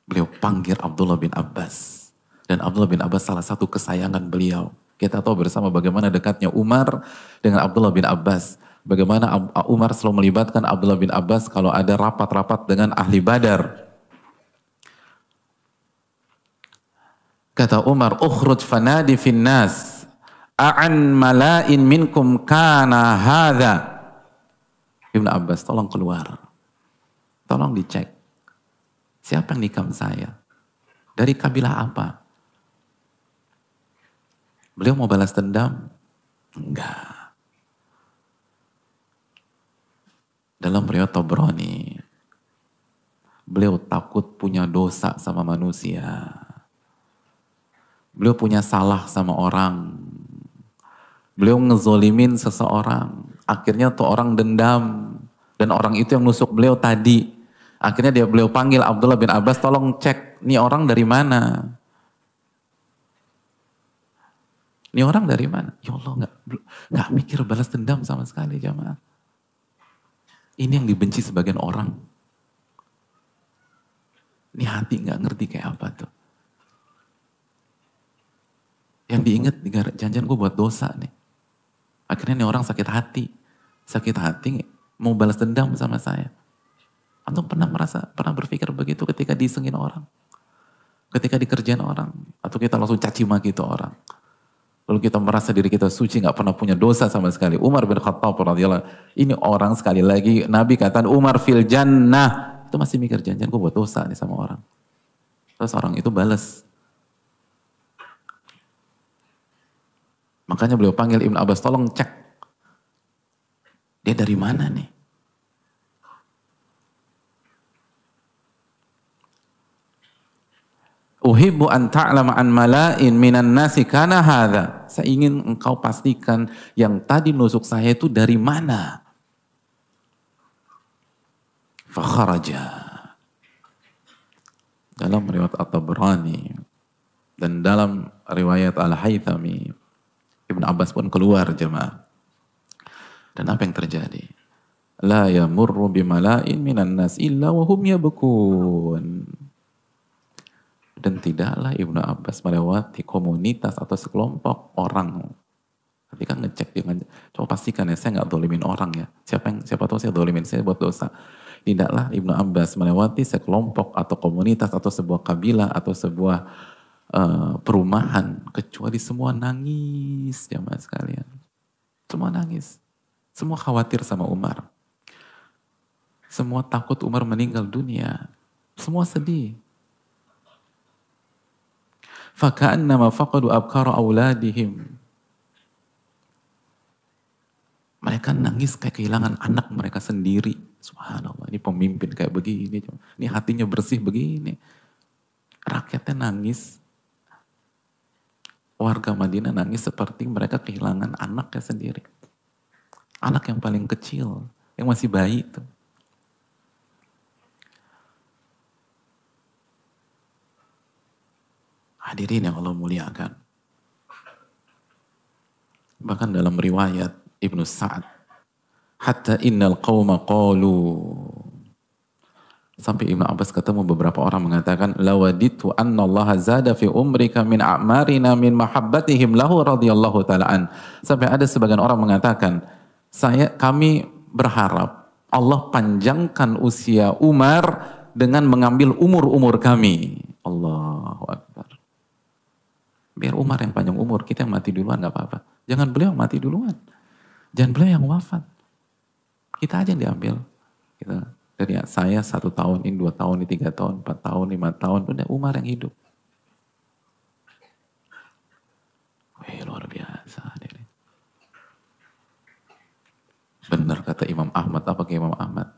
Beliau panggil Abdullah bin Abbas. Dan Abdullah bin Abbas salah satu kesayangan beliau. Kita tahu bersama bagaimana dekatnya Umar dengan Abdullah bin Abbas. Bagaimana Umar selalu melibatkan Abdullah bin Abbas kalau ada rapat-rapat dengan ahli Badar. Kata Umar, ukhruj fanadi finnas. A'an mala'in minkum kana hadha. Ibn Abbas, tolong keluar. Tolong dicek. Siapa yang nikam saya? Dari kabilah apa? Beliau mau balas dendam? Enggak. Dalam riwayat Tabrani, beliau takut punya dosa sama manusia. Beliau punya salah sama orang. Beliau ngezolimin seseorang. Akhirnya tuh orang dendam. Dan orang itu yang nusuk beliau tadi. Akhirnya beliau panggil Abdullah bin Abbas, tolong cek, nih orang dari mana? Nih orang dari mana? Ya Allah, nggak mikir balas dendam sama sekali jamaah. Ini yang dibenci sebagian orang. Ini hati nggak ngerti kayak apa tuh. Yang diingat, jangan-jangan gue buat dosa nih. Akhirnya nih orang sakit hati. Sakit hati mau balas dendam sama saya. Atau pernah berpikir begitu ketika disengin orang? Ketika dikerjain orang? Atau kita langsung caci maki itu orang? Lalu kita merasa diri kita suci, gak pernah punya dosa sama sekali. Umar bin Khattab radhiyallahu, ini orang sekali lagi, Nabi katakan Umar fil jannah. Itu masih mikir, jangan-jangan gue buat dosa nih sama orang. Terus orang itu balas. Makanya beliau panggil Ibn Abbas, tolong cek. Dia dari mana nih? Uhibbu an ta'lama an mala'in minan nasi kana hadha. Saya ingin engkau pastikan yang tadi nusuk saya itu dari mana. Fakharaja. Dalam riwayat At-Tabrani dan dalam riwayat Al-Haythami, Ibn Abbas pun keluar jemaah. Dan apa yang terjadi? La yamurru bimala'in minan nas illa wahum yabkun. Dan tidaklah Ibnu Abbas melewati komunitas atau sekelompok orang. Ketika ngecek dengan, coba pastikan ya, saya nggak dolimin orang ya. Siapa tahu saya dolimin, saya buat dosa. Tidaklah Ibnu Abbas melewati sekelompok atau komunitas atau sebuah kabilah atau sebuah perumahan kecuali semua nangis jamaah sekalian. Semua nangis. Semua khawatir sama Umar. Semua takut Umar meninggal dunia. Semua sedih. Faka'annama faqadu abkara auladihim. Mereka nangis kayak kehilangan anak mereka sendiri. Subhanallah, ini pemimpin kayak begini. Ini hatinya bersih begini. Rakyatnya nangis. Warga Madinah nangis seperti mereka kehilangan anaknya sendiri. Anak yang paling kecil, yang masih bayi itu. Hadirin yang Allah muliakan. Bahkan dalam riwayat Ibnu Sa'ad, hatta innal qawma qalu, sampai Ibnu Abbas ketemu beberapa orang mengatakan, lawaditu anna Allah zada fi umrika min a'marina min mahabbatihim lahu radhiyallahu ta'ala. Sampai ada sebagian orang mengatakan, kami berharap Allah panjangkan usia Umar dengan mengambil umur-umur kami. Allahu Akbar. Biar Umar yang panjang umur, kita yang mati duluan gak apa-apa. Jangan beliau yang mati duluan. Jangan beliau yang wafat. Kita aja yang diambil. Gitu. Dari saya 1 tahun, ini 2 tahun, ini 3 tahun, 4 tahun, 5 tahun. Udah Umar yang hidup. Wih, luar biasa. Benar kata Imam Ahmad. Apa ke Imam Ahmad?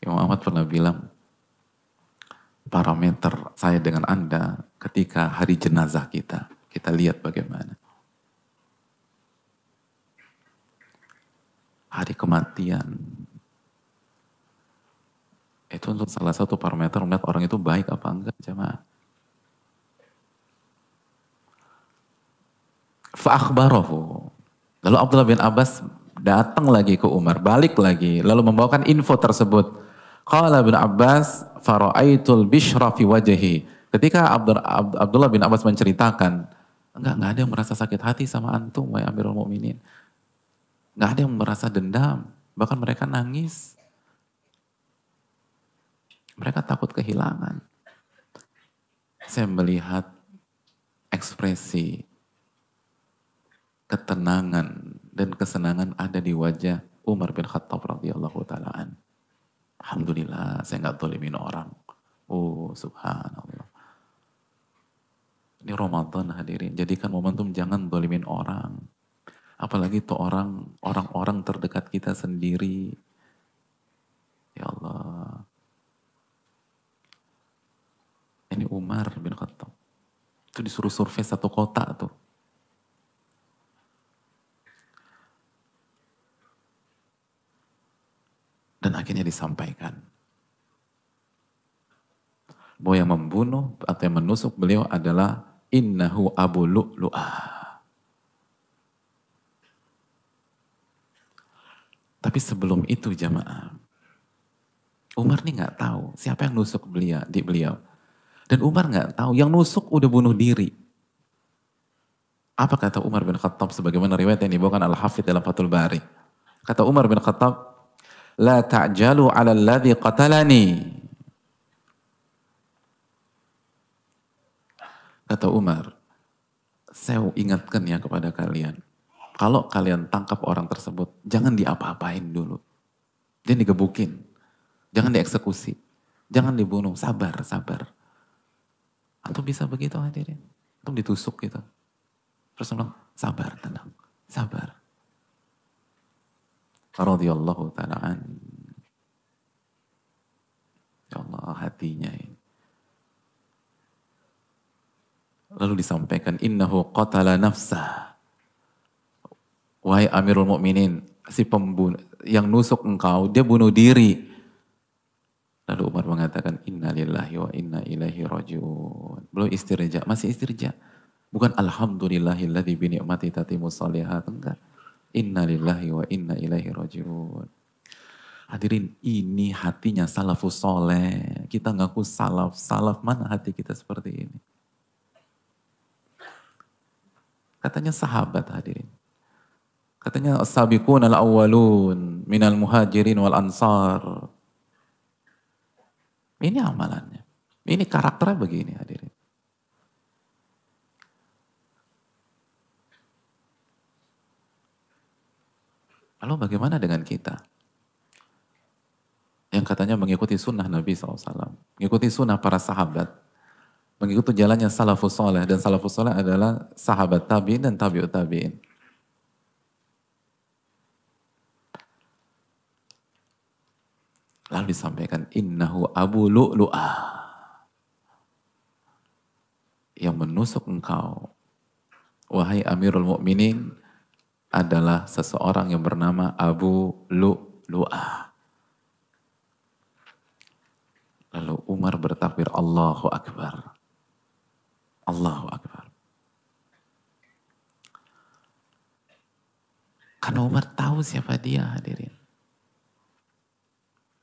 Imam Ahmad pernah bilang, parameter saya dengan Anda ketika hari jenazah kita lihat bagaimana. Hari kematian. Itu untuk salah satu parameter melihat orang itu baik apa enggak, jemaah. Fa'akhbarahu. Lalu Abdullah bin Abbas datang lagi ke Umar, balik lagi, lalu membawakan info tersebut. Qala bin Abbas, fara'aitul bishra fi wajhi. Ketika Abdullah bin Abbas menceritakan, enggak ada yang merasa sakit hati sama antum, wahai Amirul Mukminin. Enggak ada yang merasa dendam, bahkan mereka nangis. Mereka takut kehilangan. Saya melihat ekspresi ketenangan dan kesenangan ada di wajah Umar bin Khattab radhiyallahu ta'ala. Alhamdulillah, saya nggak zalimin orang. Oh, subhanallah. Ini Ramadan hadirin, jadikan momentum jangan zalimin orang. Apalagi itu orang-orang terdekat kita sendiri. Ya Allah. Ini Umar bin Khattab. Itu disuruh survei 1 kota tuh. Dan akhirnya disampaikan bahwa yang membunuh atau yang menusuk beliau adalah innahu Abu Lu'lu'ah. Tapi sebelum itu jamaah, Umar nih nggak tahu siapa yang nusuk beliau. Dan Umar nggak tahu yang nusuk udah bunuh diri. Apa kata Umar bin Khattab sebagaimana riwayat yang dibawakan Al-Hafidh dalam Fathul Bari? Kata Umar bin Khattab, la ta'jalu 'ala alladhi qatalani. Kata Umar, saya ingatkan ya kepada kalian, kalau kalian tangkap orang tersebut, jangan diapa-apain dulu. Jangan digebukin, jangan dieksekusi, jangan dibunuh, sabar. Antum bisa begitu hadirin? Antum ditusuk gitu. Terus bilang, sabar, tenang, sabar. Radhiyallahu ta'ala. Ya Allah, hatinya ini. Lalu disampaikan, innahu qatala nafsah. Wahai Amirul Mukminin, si pembunuh yang nusuk engkau, dia bunuh diri. Lalu Umar mengatakan, inna lillahi wa inna ilaihi raji'un. Belum istirja, masih istirja. Bukan alhamdulillahilladzi bi ni'mati tatimmus shalihat, enggak. Inna lillahi wa inna ilaihi raji'un. Hadirin, ini hatinya salafus soleh. Kita ngaku salaf mana hati kita seperti ini? Katanya sahabat hadirin. Katanya as-sabiqun al-awwalun minal muhajirin wal ansar. Ini amalannya. Ini karakternya begini hadirin. Lalu bagaimana dengan kita? Yang katanya mengikuti sunnah Nabi SAW, mengikuti sunnah para sahabat, mengikuti jalannya salafus soleh, dan salafus soleh adalah sahabat tabi'in dan tabi'ut tabi'in. Lalu disampaikan, innahu abu lu'lu'ah. Yang menusuk engkau, wahai Amirul Mukminin, adalah seseorang yang bernama Abu Lu'lu'ah. Lalu Umar bertakbir, Allahu Akbar. Allahu Akbar. Karena Umar tahu siapa dia, hadirin.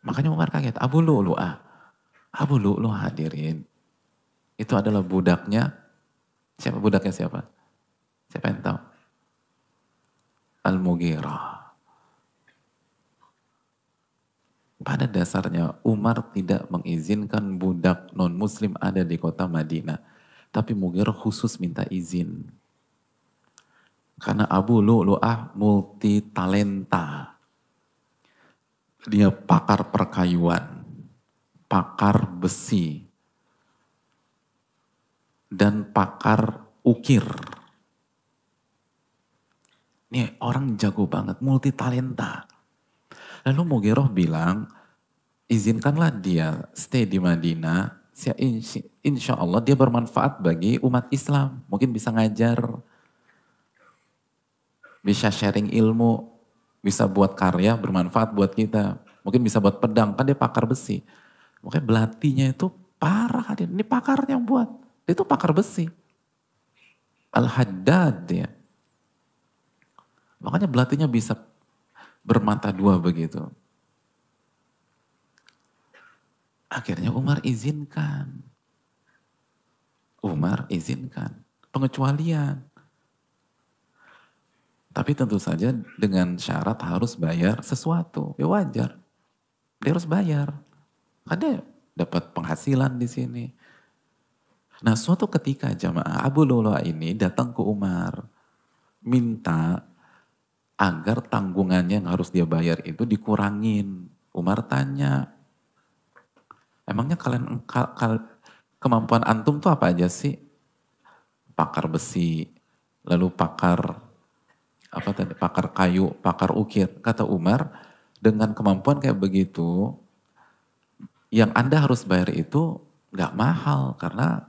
Makanya Umar kaget, Abu Lu'lu'ah. Abu Lu'lu'ah, hadirin. Itu adalah budaknya, siapa budaknya siapa? Siapa yang tahu? Al-Mughirah. Pada dasarnya Umar tidak mengizinkan budak non-muslim ada di kota Madinah. Tapi Mughirah khusus minta izin. Karena Abu Lu'lu'ah multi talenta. Dia pakar perkayuan, pakar besi, dan pakar ukir. Ini orang jago banget, multi talenta. Lalu Mughirah bilang, izinkanlah dia stay di Madinah, insya Allah dia bermanfaat bagi umat Islam. Mungkin bisa ngajar, bisa sharing ilmu, bisa buat karya bermanfaat buat kita. Mungkin bisa buat pedang, kan dia pakar besi. Makanya belatinya itu parah, ini pakarnya yang buat. Dia itu pakar besi. Al-Haddad dia. Makanya belatinya bisa bermata dua begitu. Akhirnya Umar izinkan. Umar izinkan. Pengecualian. Tapi tentu saja dengan syarat harus bayar sesuatu. Ya wajar. Dia harus bayar. Kan dia dapat penghasilan di sini. Nah suatu ketika jamaah Abu Lu'lu'ah ini datang ke Umar. Minta agar tanggungannya yang harus dia bayar itu dikurangin. Umar tanya, emangnya kemampuan antum tuh apa aja sih? Pakar besi, lalu pakar pakar kayu, pakar ukir. Kata Umar, dengan kemampuan kayak begitu, yang Anda harus bayar itu nggak mahal karena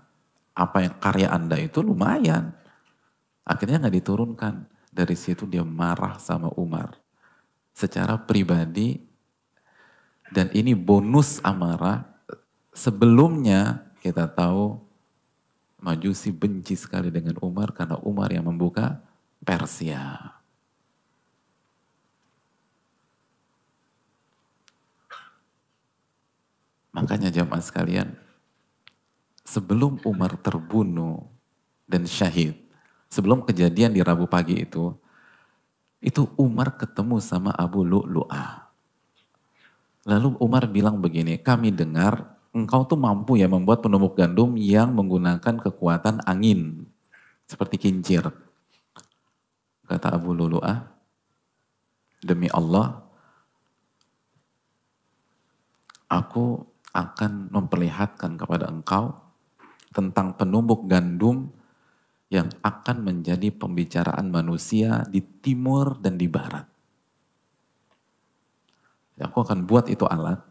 apa yang karya Anda itu lumayan. Akhirnya nggak diturunkan. Dari situ dia marah sama Umar secara pribadi, dan ini bonus amarah. Sebelumnya kita tahu Majusi benci sekali dengan Umar karena Umar yang membuka Persia. Makanya jamaah sekalian, sebelum Umar terbunuh dan syahid, sebelum kejadian di Rabu pagi itu Umar ketemu sama Abu Lu'lu'ah. Lalu Umar bilang begini, kami dengar engkau tuh mampu ya membuat penumbuk gandum yang menggunakan kekuatan angin. Seperti kincir. Kata Abu Lu'lu'ah, demi Allah, aku akan memperlihatkan kepada engkau tentang penumbuk gandum yang akan menjadi pembicaraan manusia di timur dan di barat. Aku akan buat itu alat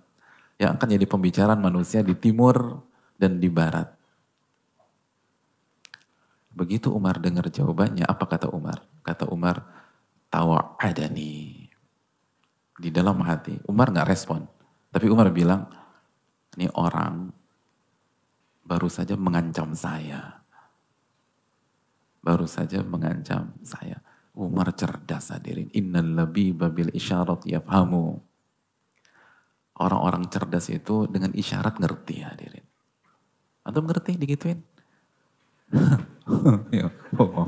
yang akan jadi pembicaraan manusia di timur dan di barat. Begitu Umar dengar jawabannya, apa kata Umar? Kata Umar, tawa'adani. Di dalam hati, Umar gak respon. Tapi Umar bilang, ini orang baru saja mengancam saya. Baru saja mengancam saya. Umar cerdas hadirin. Innal labiba bil isyarat yafhamu. Orang-orang cerdas itu dengan isyarat ngerti hadirin. Antum ngerti digituin? Ya Allah.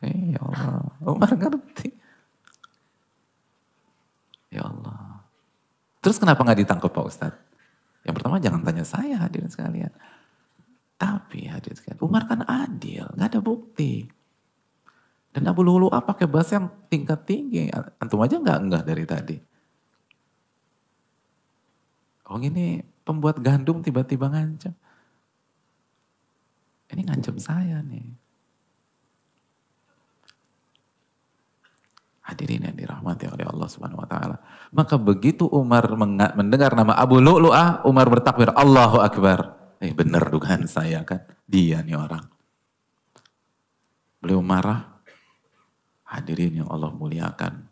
Ya Allah. Umar ngerti. Ya Allah. Terus kenapa gak ditangkap Pak Ustadz? Yang pertama jangan tanya saya hadirin sekalian. Tapi hadirin sekalian, Umar kan adil, gak ada bukti. Dan Abu Lu'lu'ah pakai bahasa yang tingkat tinggi. Antum aja nggak dari tadi. Oh ini pembuat gandum tiba-tiba ngancam. Ini ngancam saya nih. Hadirin yang dirahmati oleh Allah Subhanahu wa taala. Maka begitu Umar mendengar nama Abu Lu'lu'ah, Umar bertakbir, Allahu Akbar. Benar dugaan saya kan. Dia nih orang. Beliau marah. Hadirin yang Allah muliakan.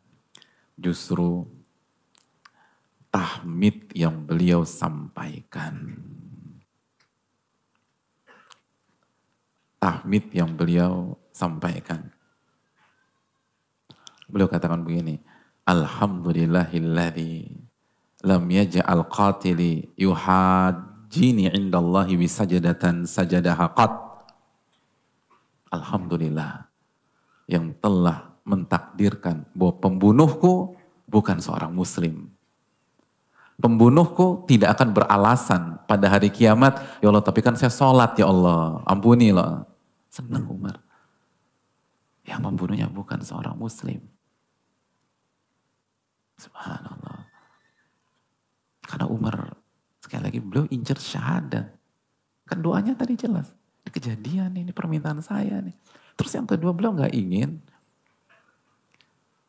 Justru tahmid yang beliau sampaikan. Tahmid yang beliau sampaikan. Beliau katakan begini, Alhamdulillahilladzi lam yaj'al qatili yuhajjini indallahi bisajadatan sajadaha qat. Alhamdulillah yang telah mentakdirkan bahwa pembunuhku bukan seorang muslim. Pembunuhku tidak akan beralasan pada hari kiamat, ya Allah tapi kan saya sholat ya Allah, ampunilah. Senang Umar. Yang membunuhnya bukan seorang muslim. Subhanallah. Karena Umar, sekali lagi beliau incer syahadat. Kan doanya tadi jelas. Ini kejadian ini permintaan saya nih. Terus yang kedua beliau gak ingin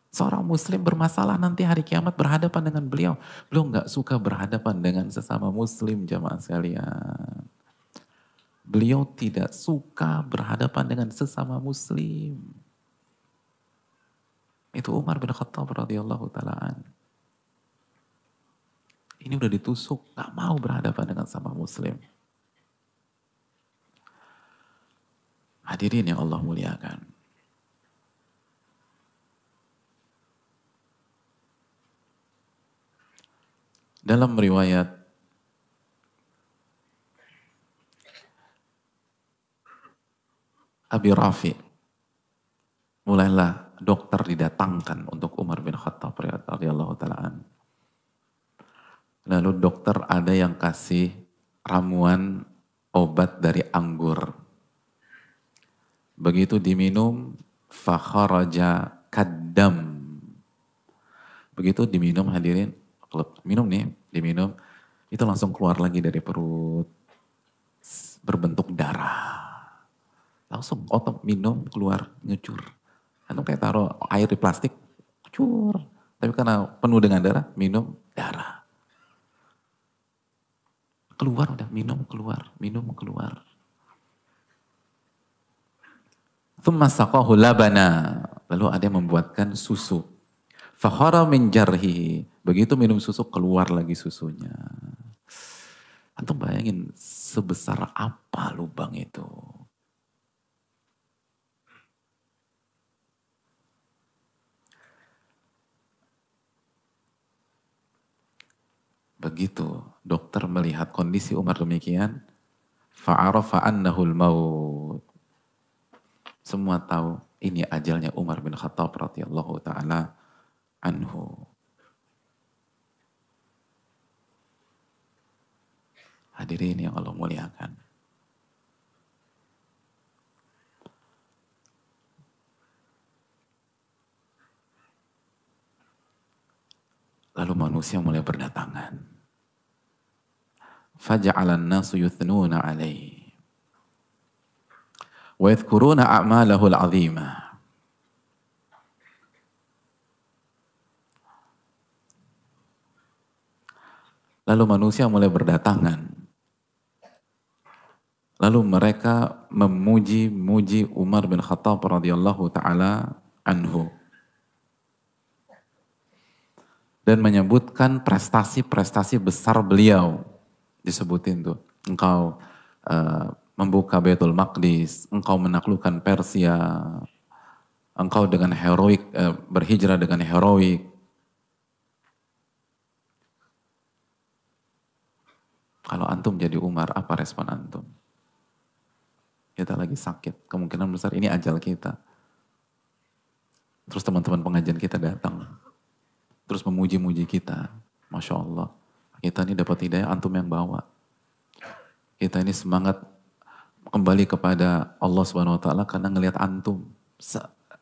seorang muslim bermasalah nanti hari kiamat berhadapan dengan beliau. Beliau gak suka berhadapan dengan sesama muslim jamaah sekalian. Beliau tidak suka berhadapan dengan sesama muslim. Itu Umar bin Khattab radhiyallahu ta'ala. Ini udah ditusuk, gak mau berhadapan dengan sama muslim. Hadirin yang Allah muliakan. Dalam riwayat Abi Rafi, mulailah dokter didatangkan untuk Umar bin Khattab radhiyallahu ta'ala. Lalu dokter ada yang kasih ramuan obat dari anggur. Begitu diminum, fakharaja kaddam. Begitu diminum hadirin, minum nih, diminum, itu langsung keluar lagi dari perut, berbentuk darah. Langsung otot minum, keluar, nyucur. Antum kayak taruh air di plastik, cur. Tapi karena penuh dengan darah, minum darah. Keluar udah, minum keluar, minum keluar. Thumma saqahu labana. Lalu ada yang membuatkan susu. Fakhara min jarhi. Begitu minum susu, keluar lagi susunya. Antum bayangin sebesar apa lubang itu. Begitu dokter melihat kondisi Umar demikian, fa'arafa annahul maut. Semua tahu ini ajalnya Umar bin Khattab radhiyallahu ta'ala anhu. Hadirin yang Allah muliakan. Lalu manusia mulai berdatangan. Faja'alan nasu yuthnuna alaihi. Wa yadhkuruna a'malahu al-'azimah. Lalu manusia mulai berdatangan. Lalu mereka memuji-muji Umar bin Khattab radhiyallahu ta'ala anhu. Dan menyebutkan prestasi-prestasi besar beliau. Disebutin tuh. Engkau membuka Baitul Maqdis, engkau menaklukkan Persia, engkau dengan heroik, berhijrah dengan heroik. Kalau antum jadi Umar, apa respon antum? Kita lagi sakit, kemungkinan besar ini ajal kita. Terus teman-teman pengajian kita datang, terus memuji-muji kita. Masya Allah, kita ini dapat hidayah, antum yang bawa. Kita ini semangat kembali kepada Allah Subhanahu wa ta'ala karena ngelihat antum.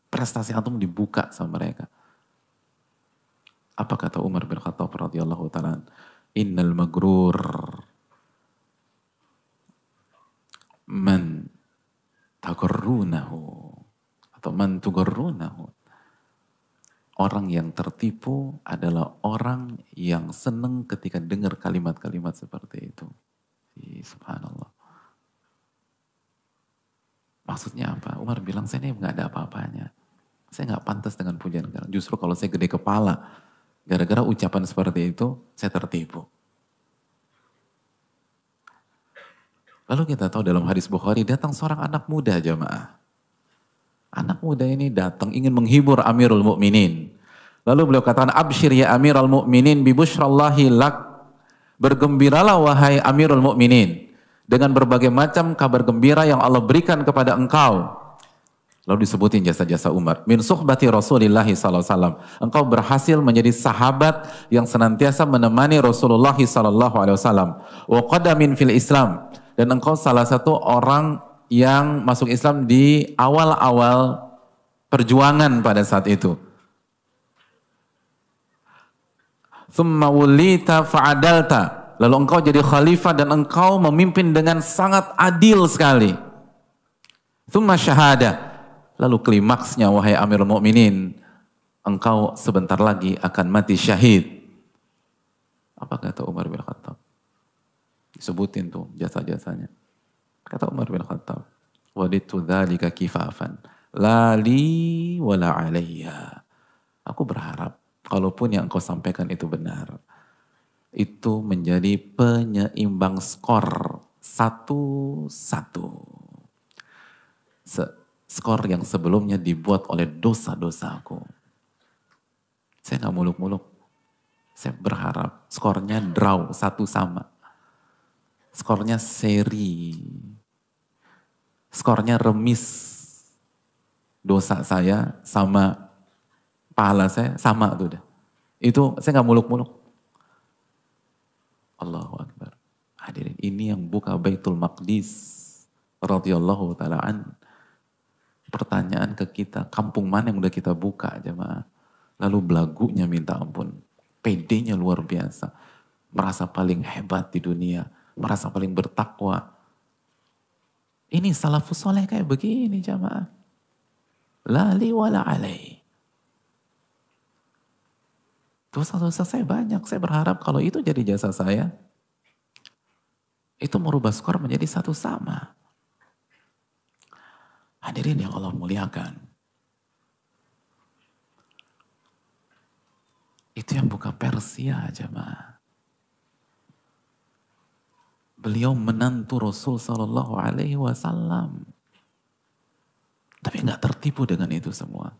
Prestasi antum dibuka sama mereka. Apa kata Umar bin Khattab radhiyallahu ta'ala? Innal magrur man tagarrunahu atau man tugarrunahu. Orang yang tertipu adalah orang yang senang ketika dengar kalimat-kalimat seperti itu. Subhanallah. Maksudnya apa? Umar bilang, saya ini nggak ada apa-apanya. Saya nggak pantas dengan pujian kalian. Justru kalau saya gede kepala, gara-gara ucapan seperti itu, saya tertipu. Lalu kita tahu dalam hadis Bukhari, datang seorang anak muda jamaah. Anak muda ini datang ingin menghibur Amirul Mukminin. Lalu beliau katakan, absyir ya Amirul Mukminin bi busyrallahi lak. Bergembiralah wahai Amirul Mukminin dengan berbagai macam kabar gembira yang Allah berikan kepada engkau. Lalu disebutin jasa-jasa Umar. Min suhbati Rasulillahi SAW. Engkau berhasil menjadi sahabat yang senantiasa menemani Rasulullah SAW. Wa qadamin fil Islam. Dan engkau salah satu orang yang masuk Islam di awal-awal perjuangan pada saat itu. Thumma wulita fa'adalta. Lalu engkau jadi khalifah dan engkau memimpin dengan sangat adil sekali. Thumma syahadah. Lalu klimaksnya wahai Amirul Mukminin, engkau sebentar lagi akan mati syahid. Apa kata Umar bin Khattab? Disebutin tuh jasa-jasanya. Kata Umar bin Khattab, waditu dzalika kifafan, la li wala alayya. Aku berharap kalaupun yang engkau sampaikan itu benar, itu menjadi penyeimbang skor 1-1. Skor yang sebelumnya dibuat oleh dosa-dosaku. Saya nggak muluk-muluk. Saya berharap skornya draw 1-1. Skornya seri. Skornya remis. Dosa saya sama pahala saya sama tuh udah. Itu saya nggak muluk-muluk. Allahu Akbar. Hadirin, ini yang buka Baitul Maqdis radhiyallahu ta'ala an. Pertanyaan ke kita, kampung mana yang udah kita buka jemaah? Lalu belagunya minta ampun. PD-nya luar biasa. Merasa paling hebat di dunia. Merasa paling bertakwa. Ini salafus soleh kayak begini jemaah. La li wala alai. Dosa-dosa saya banyak. Saya berharap kalau itu jadi jasa saya, itu merubah skor menjadi 1-1. Hadirin yang Allah muliakan. Itu yang buka Persia jemaah. Beliau menantu Rasul Sallallahu Alaihi Wasallam. Tapi nggak tertipu dengan itu semua.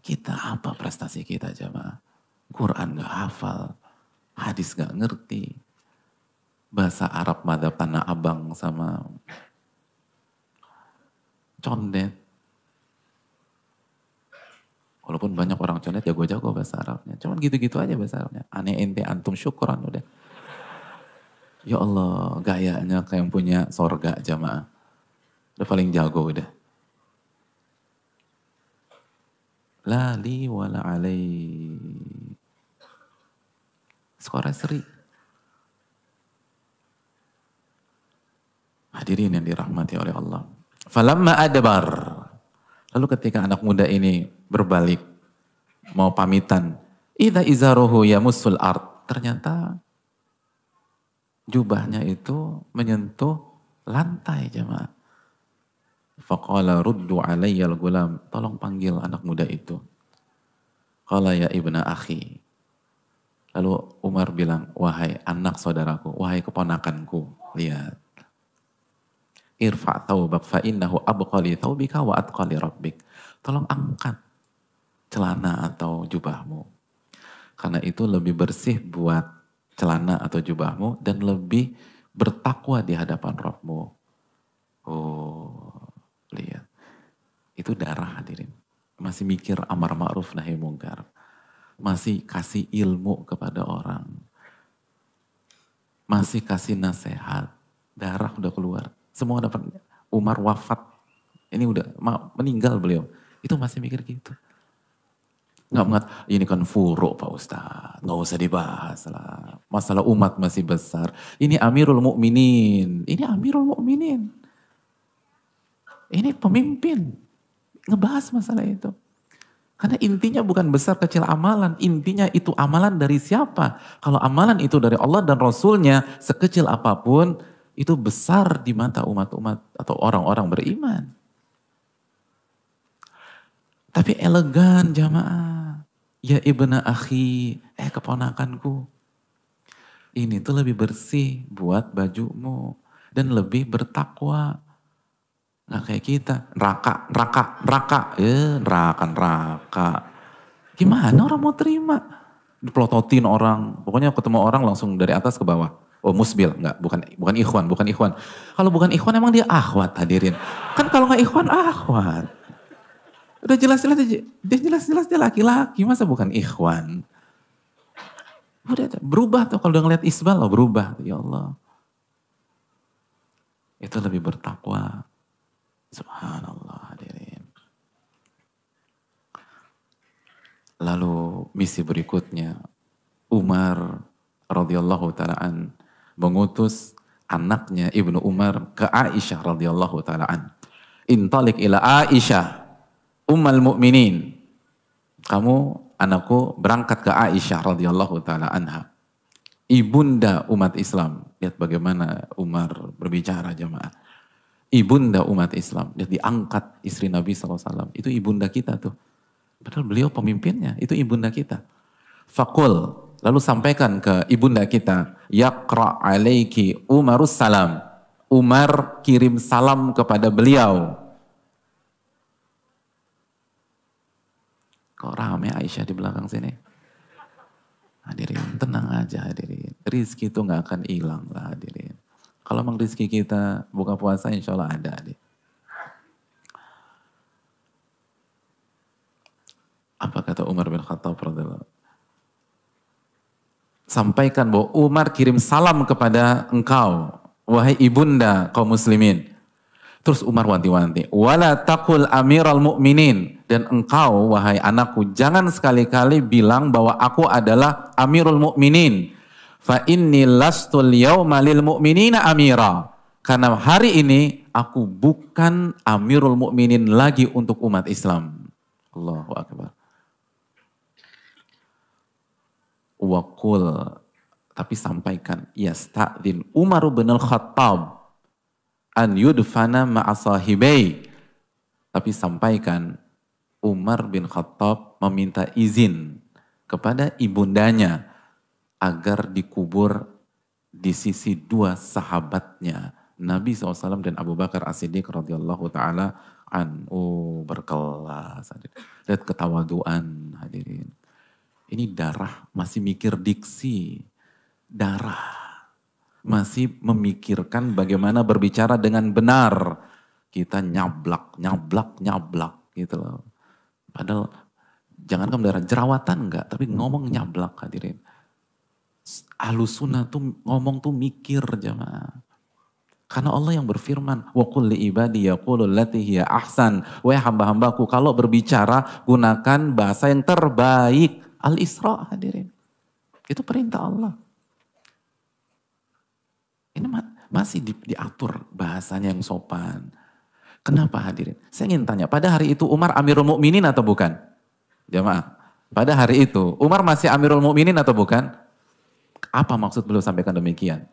Kita apa prestasi kita jemaah? Quran nggak hafal, hadis nggak ngerti, bahasa Arab madhab Tanah Abang sama condet. Walaupun banyak orang condet jago-jago bahasa Arabnya. Cuman gitu-gitu aja bahasa Arabnya. Ane ente antum syukuran udah. Ya Allah, gayanya kayak yang punya sorga jamaah. Udah paling jago udah. La li wala alai. Skornya seri. Hadirin yang dirahmati oleh Allah. Falamma adbar. Lalu ketika anak muda ini berbalik, mau pamitan. Idza izaruhu yamussul ard. Ternyata jubahnya itu menyentuh lantai jemaah. Faqala ruddu alayyal gulam. Tolong panggil anak muda itu. Qala ya ibna akhi. Lalu Umar bilang, wahai anak saudaraku, wahai keponakanku. Lihat. Irfa' thawbak fa innahu abqali thawbika wa atqali rabbik. Tolong angkat celana atau jubahmu. Karena itu lebih bersih buat celana atau jubahmu dan lebih bertakwa di hadapan Rabbmu. Oh, lihat. Itu darah hadirin. Masih mikir amar ma'ruf nahi mungkar. Masih kasih ilmu kepada orang. Masih kasih nasihat. Darah udah keluar. Semua dapat. Umar wafat Ini udah meninggal beliau. Itu masih mikir gitu. Nggak mengat, ini kan furuk Pak Ustadz, nggak usah dibahas lah. Masalah umat masih besar. Ini Amirul Mukminin, ini Amirul Mukminin. Ini pemimpin, ngebahas masalah itu. Karena intinya bukan besar kecil amalan, intinya itu amalan dari siapa. Kalau amalan itu dari Allah dan Rasulnya, sekecil apapun, itu besar di mata umat-umat atau orang-orang beriman. Tapi elegan jamaah. Ya ibna akhi, keponakanku. Ini tuh lebih bersih buat bajumu. Dan lebih bertakwa. Nggak kayak kita, neraka. Gimana orang mau terima? Dipelototin orang, pokoknya ketemu orang langsung dari atas ke bawah. Oh musbil, enggak, bukan ikhwan. Kalau bukan ikhwan emang dia akhwat hadirin. Kan kalau nggak ikhwan, akhwat. Udah jelas-jelas dia laki-laki, masa bukan ikhwan? Udah berubah tuh kalau udah ngeliat isbal loh berubah. Ya Allah. Itu lebih bertakwa. Subhanallah hadirin. Lalu misi berikutnya Umar radhiyallahu ta'ala mengutus anaknya Ibnu Umar ke Aisyah radhiyallahu ta'ala Intalik ila Aisyah Ummul Mukminin. Kamu anakku berangkat ke Aisyah radhiyallahu taala anha. Ibunda umat Islam. Lihat bagaimana Umar berbicara jamaah. Ibunda umat Islam. Lihat diangkat istri Nabi SAW. Itu ibunda kita tuh. Padahal beliau pemimpinnya. Itu ibunda kita. Fakul. Lalu sampaikan ke ibunda kita. Yaqra' alaiki Umarus salam. Umar kirim salam kepada beliau. Kok rame Aisyah di belakang sini? Hadirin, tenang aja hadirin. Rizki itu gak akan hilang lah hadirin. Kalau memang rizki kita buka puasa insya Allah ada. Apa kata Umar bin Khattab radhiyallahu? Sampaikan bahwa Umar kirim salam kepada engkau. Wahai ibunda kaum muslimin. Terus Umar wanti-wanti, wala taqul amiral mu'minin, dan engkau wahai anakku jangan sekali-kali bilang bahwa aku adalah amirul mu'minin. Fa inni lastul yauma lil mu'minina amira. Karena hari ini aku bukan amirul mu'minin lagi untuk umat Islam. Allahu akbar. Wa qul, tapi sampaikan yasta'din Umar bin al-Khattab an yudfana ma'asahibai. Tapi sampaikan Umar bin Khattab meminta izin kepada ibundanya agar dikubur di sisi dua sahabatnya Nabi SAW dan Abu Bakar As-Siddiq radhiyallahu ta'ala anhu. Berkelas. Lihat ketawaduan hadirin. Ini darah masih mikir diksi. Darah. Masih memikirkan bagaimana berbicara dengan benar. Kita nyablak gitu loh. Padahal jangan berdarah jerawatan enggak, tapi ngomong nyablak hadirin. Ahlus sunnah tuh ngomong tuh mikir jamaah. Karena Allah yang berfirman, wa qul li ibadi yaqulu allati hiya ahsan. Wahai hamba-hambaku kalau berbicara gunakan bahasa yang terbaik. Al-Isra hadirin. Itu perintah Allah. Ini masih diatur bahasanya yang sopan. Kenapa hadirin? Saya ingin tanya, pada hari itu Umar Amirul Mukminin atau bukan? Jamaah, pada hari itu Umar masih Amirul Mukminin atau bukan? Apa maksud beliau sampaikan demikian?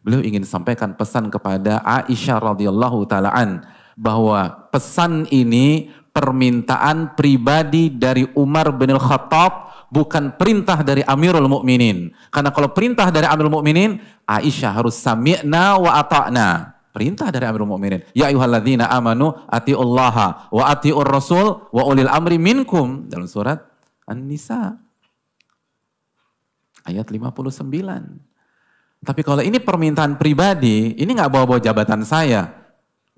Beliau ingin sampaikan pesan kepada Aisyah radhiyallahu taalaan bahwa pesan ini permintaan pribadi dari Umar bin Khattab, bukan perintah dari Amirul Mukminin. Karena kalau perintah dari Amirul Mukminin, Aisyah harus sami'na wa ata'na. Perintah dari Amirul Mukminin. Ya ayyuhalladzina amanu atiullaha wa atiur rasul wa ulil amri minkum. Dalam surat An-Nisa. Ayat 59. Tapi kalau ini permintaan pribadi, ini gak bawa-bawa jabatan saya.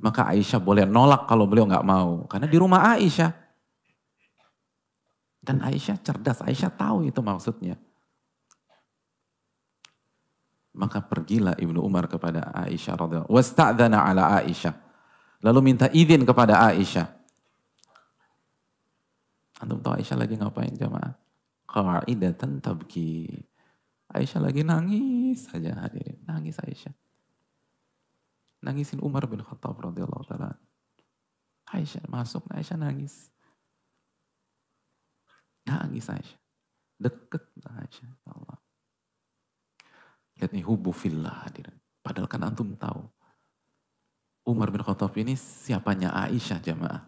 Maka Aisyah boleh nolak kalau beliau gak mau. Karena di rumah Aisyah. Dan Aisyah cerdas, Aisyah tahu itu maksudnya. Maka pergilah Ibnu Umar kepada Aisyah radhiyallahu wasta'dzana ala Aisyah. Lalu minta izin kepada Aisyah. Antum tahu Aisyah lagi ngapain jamaah? Qa'idatan tabki. Aisyah lagi nangis saja hadirin. Nangis Aisyah. Nangisin Umar bin Khattab radhiyallahu ta'ala. Aisyah masuk, Aisyah nangis. Nangis Aisyah. Deket Aisyah. Ya Allah. Lihat nih hubu fillah hadirin. Padahal kan antum tahu. Umar bin Khattab ini siapanya Aisyah jamaah.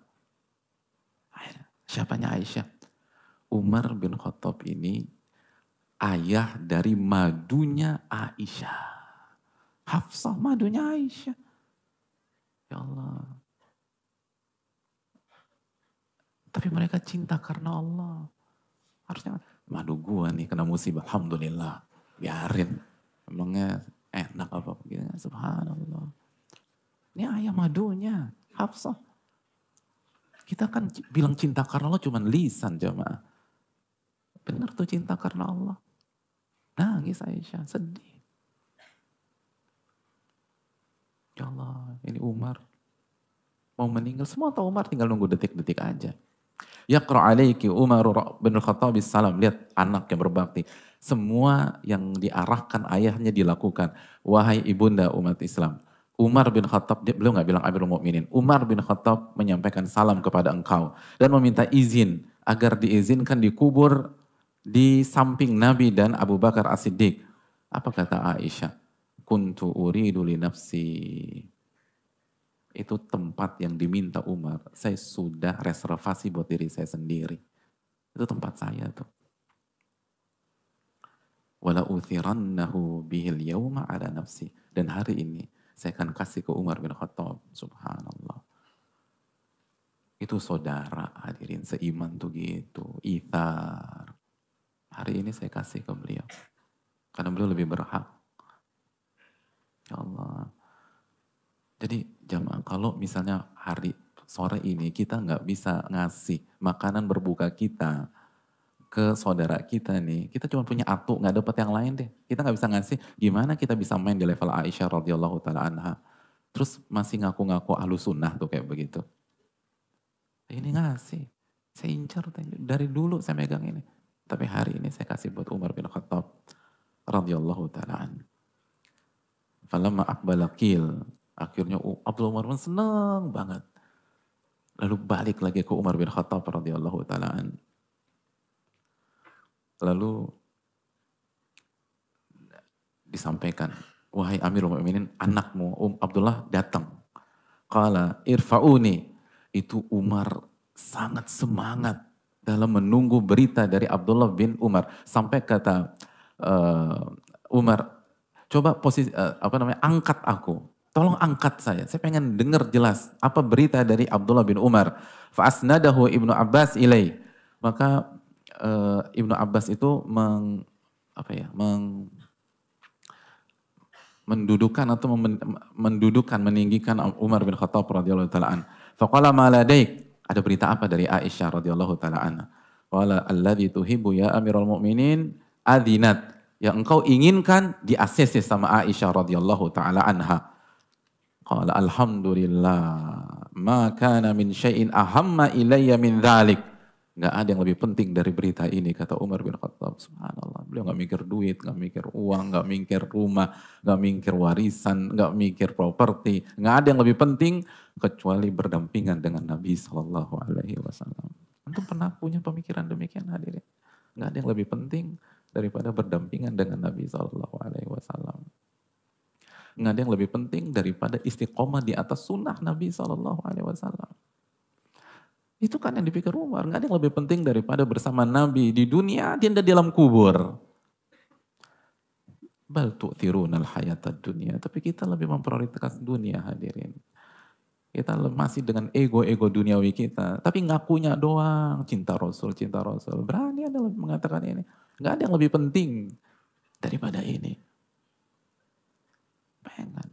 Siapanya Aisyah? Umar bin Khattab ini ayah dari madunya Aisyah. Hafsah madunya Aisyah. Ya Allah. Tapi mereka cinta karena Allah. Harusnya madu gua nih kena musibah. Alhamdulillah. Biarin. Emangnya enak apa begini. Subhanallah. Ini ayah madunya. Hafsah. Kita kan bilang cinta karena Allah cuma lisan jamaah. Benar tuh cinta karena Allah. Nangis Aisyah, sedih. Ya Allah, ini Umar. Mau meninggal, semua tahu Umar tinggal nunggu detik-detik aja. Yaqra alaiki Umar bin Khattab salam. Lihat anak yang berbakti. Semua yang diarahkan ayahnya dilakukan. Wahai ibunda umat Islam. Umar bin Khattab, beliau nggak bilang Amirul Mukminin. Umar bin Khattab menyampaikan salam kepada engkau dan meminta izin agar diizinkan dikubur di samping Nabi dan Abu Bakar As-Siddiq. Apa kata Aisyah? Kuntu uridu li nafsi. Itu tempat yang diminta Umar. Saya sudah reservasi buat diri saya sendiri. Itu tempat saya tuh. Wala uthirannahu bihil yawma ala nafsi. Dan hari ini saya akan kasih ke Umar bin Khattab. Subhanallah. Itu saudara hadirin seiman tuh gitu. Ithar. Hari ini saya kasih ke beliau. Karena beliau lebih berhak. Ya Allah. Jadi jamaah kalau misalnya hari sore ini kita nggak bisa ngasih makanan berbuka kita ke saudara kita nih. Kita cuma punya atu, nggak dapat yang lain deh. Kita nggak bisa ngasih. Gimana kita bisa main di level Aisyah radhiyallahu taala anha. Terus masih ngaku-ngaku ahlu sunnah tuh kayak begitu. Ini ngasih. Saya incar dari dulu saya megang ini. Tapi hari ini saya kasih buat Umar bin Khattab radhiyallahu taala anhu. Falamma aqbala qil. Akhirnya Abdullah Umar pun senang banget. Lalu balik lagi ke Umar bin Khattab radhiyallahu taala anhu. Lalu disampaikan, wahai Amirul Mukminin, anakmu Abdullah datang. Qala irfa'uni. Itu Umar sangat semangat dalam menunggu berita dari Abdullah bin Umar. Sampai kata Umar, coba posisi angkat aku. Tolong angkat saya pengen dengar jelas apa berita dari Abdullah bin Umar. Fa'asnadahu Ibnu Abbas ilaih. Maka Ibnu Abbas itu meninggikan Umar bin Khattab radhiyallahu taala an. Faqala ma ladaik? Ada berita apa dari Aisyah radhiyallahu taala anha? Qala alladzi tuhibbu ya Amirul Mukminin adzinat. Yang engkau inginkan di ACC sama Aisyah radhiyallahu taala anha. Qala alhamdulillah ma kana min syai'in ahamma ilayya min dzalik. Enggak ada yang lebih penting dari berita ini, kata Umar bin Khattab. Subhanallah, beliau enggak mikir duit, enggak mikir uang, enggak mikir rumah, enggak mikir warisan, enggak mikir properti. Enggak ada yang lebih penting kecuali berdampingan dengan Nabi sallallahu alaihi wasallam. Antum pernah punya pemikiran demikian hadirin? Enggak ada yang lebih penting daripada berdampingan dengan Nabi sallallahu alaihi wasallam. Nggak ada yang lebih penting daripada istiqomah di atas sunnah Nabi sallallahu alaihi wasallam. Itu kan yang dipikir Umar. Nggak ada yang lebih penting daripada bersama Nabi di dunia dan di dalam kubur. Bal tu'thirunal hayatad dunia. Tapi kita lebih memprioritaskan dunia hadirin. Kita masih dengan ego-ego duniawi kita. Tapi ngakunya doang. Cinta Rasul, cinta Rasul. Berani ada mengatakan ini. Nggak ada yang lebih penting daripada ini.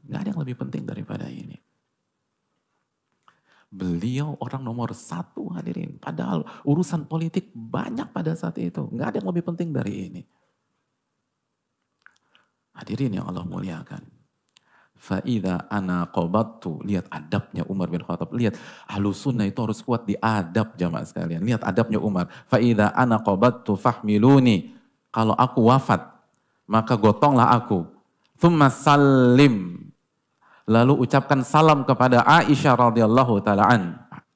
Nggak ada yang lebih penting daripada ini. Beliau orang nomor 1 hadirin. Padahal urusan politik banyak pada saat itu. Nggak ada yang lebih penting dari ini. Hadirin yang Allah muliakan. Fa'idha ana qabattu. Lihat adabnya Umar bin Khattab. Lihat Ahlus Sunnah itu harus kuat di adab jamaah sekalian. Lihat adabnya Umar. Fa'idha ana qabattu fahmiluni. Kalau aku wafat, maka gotonglah aku. Thumma salim. Lalu ucapkan salam kepada Aisyah radhiyallahu taala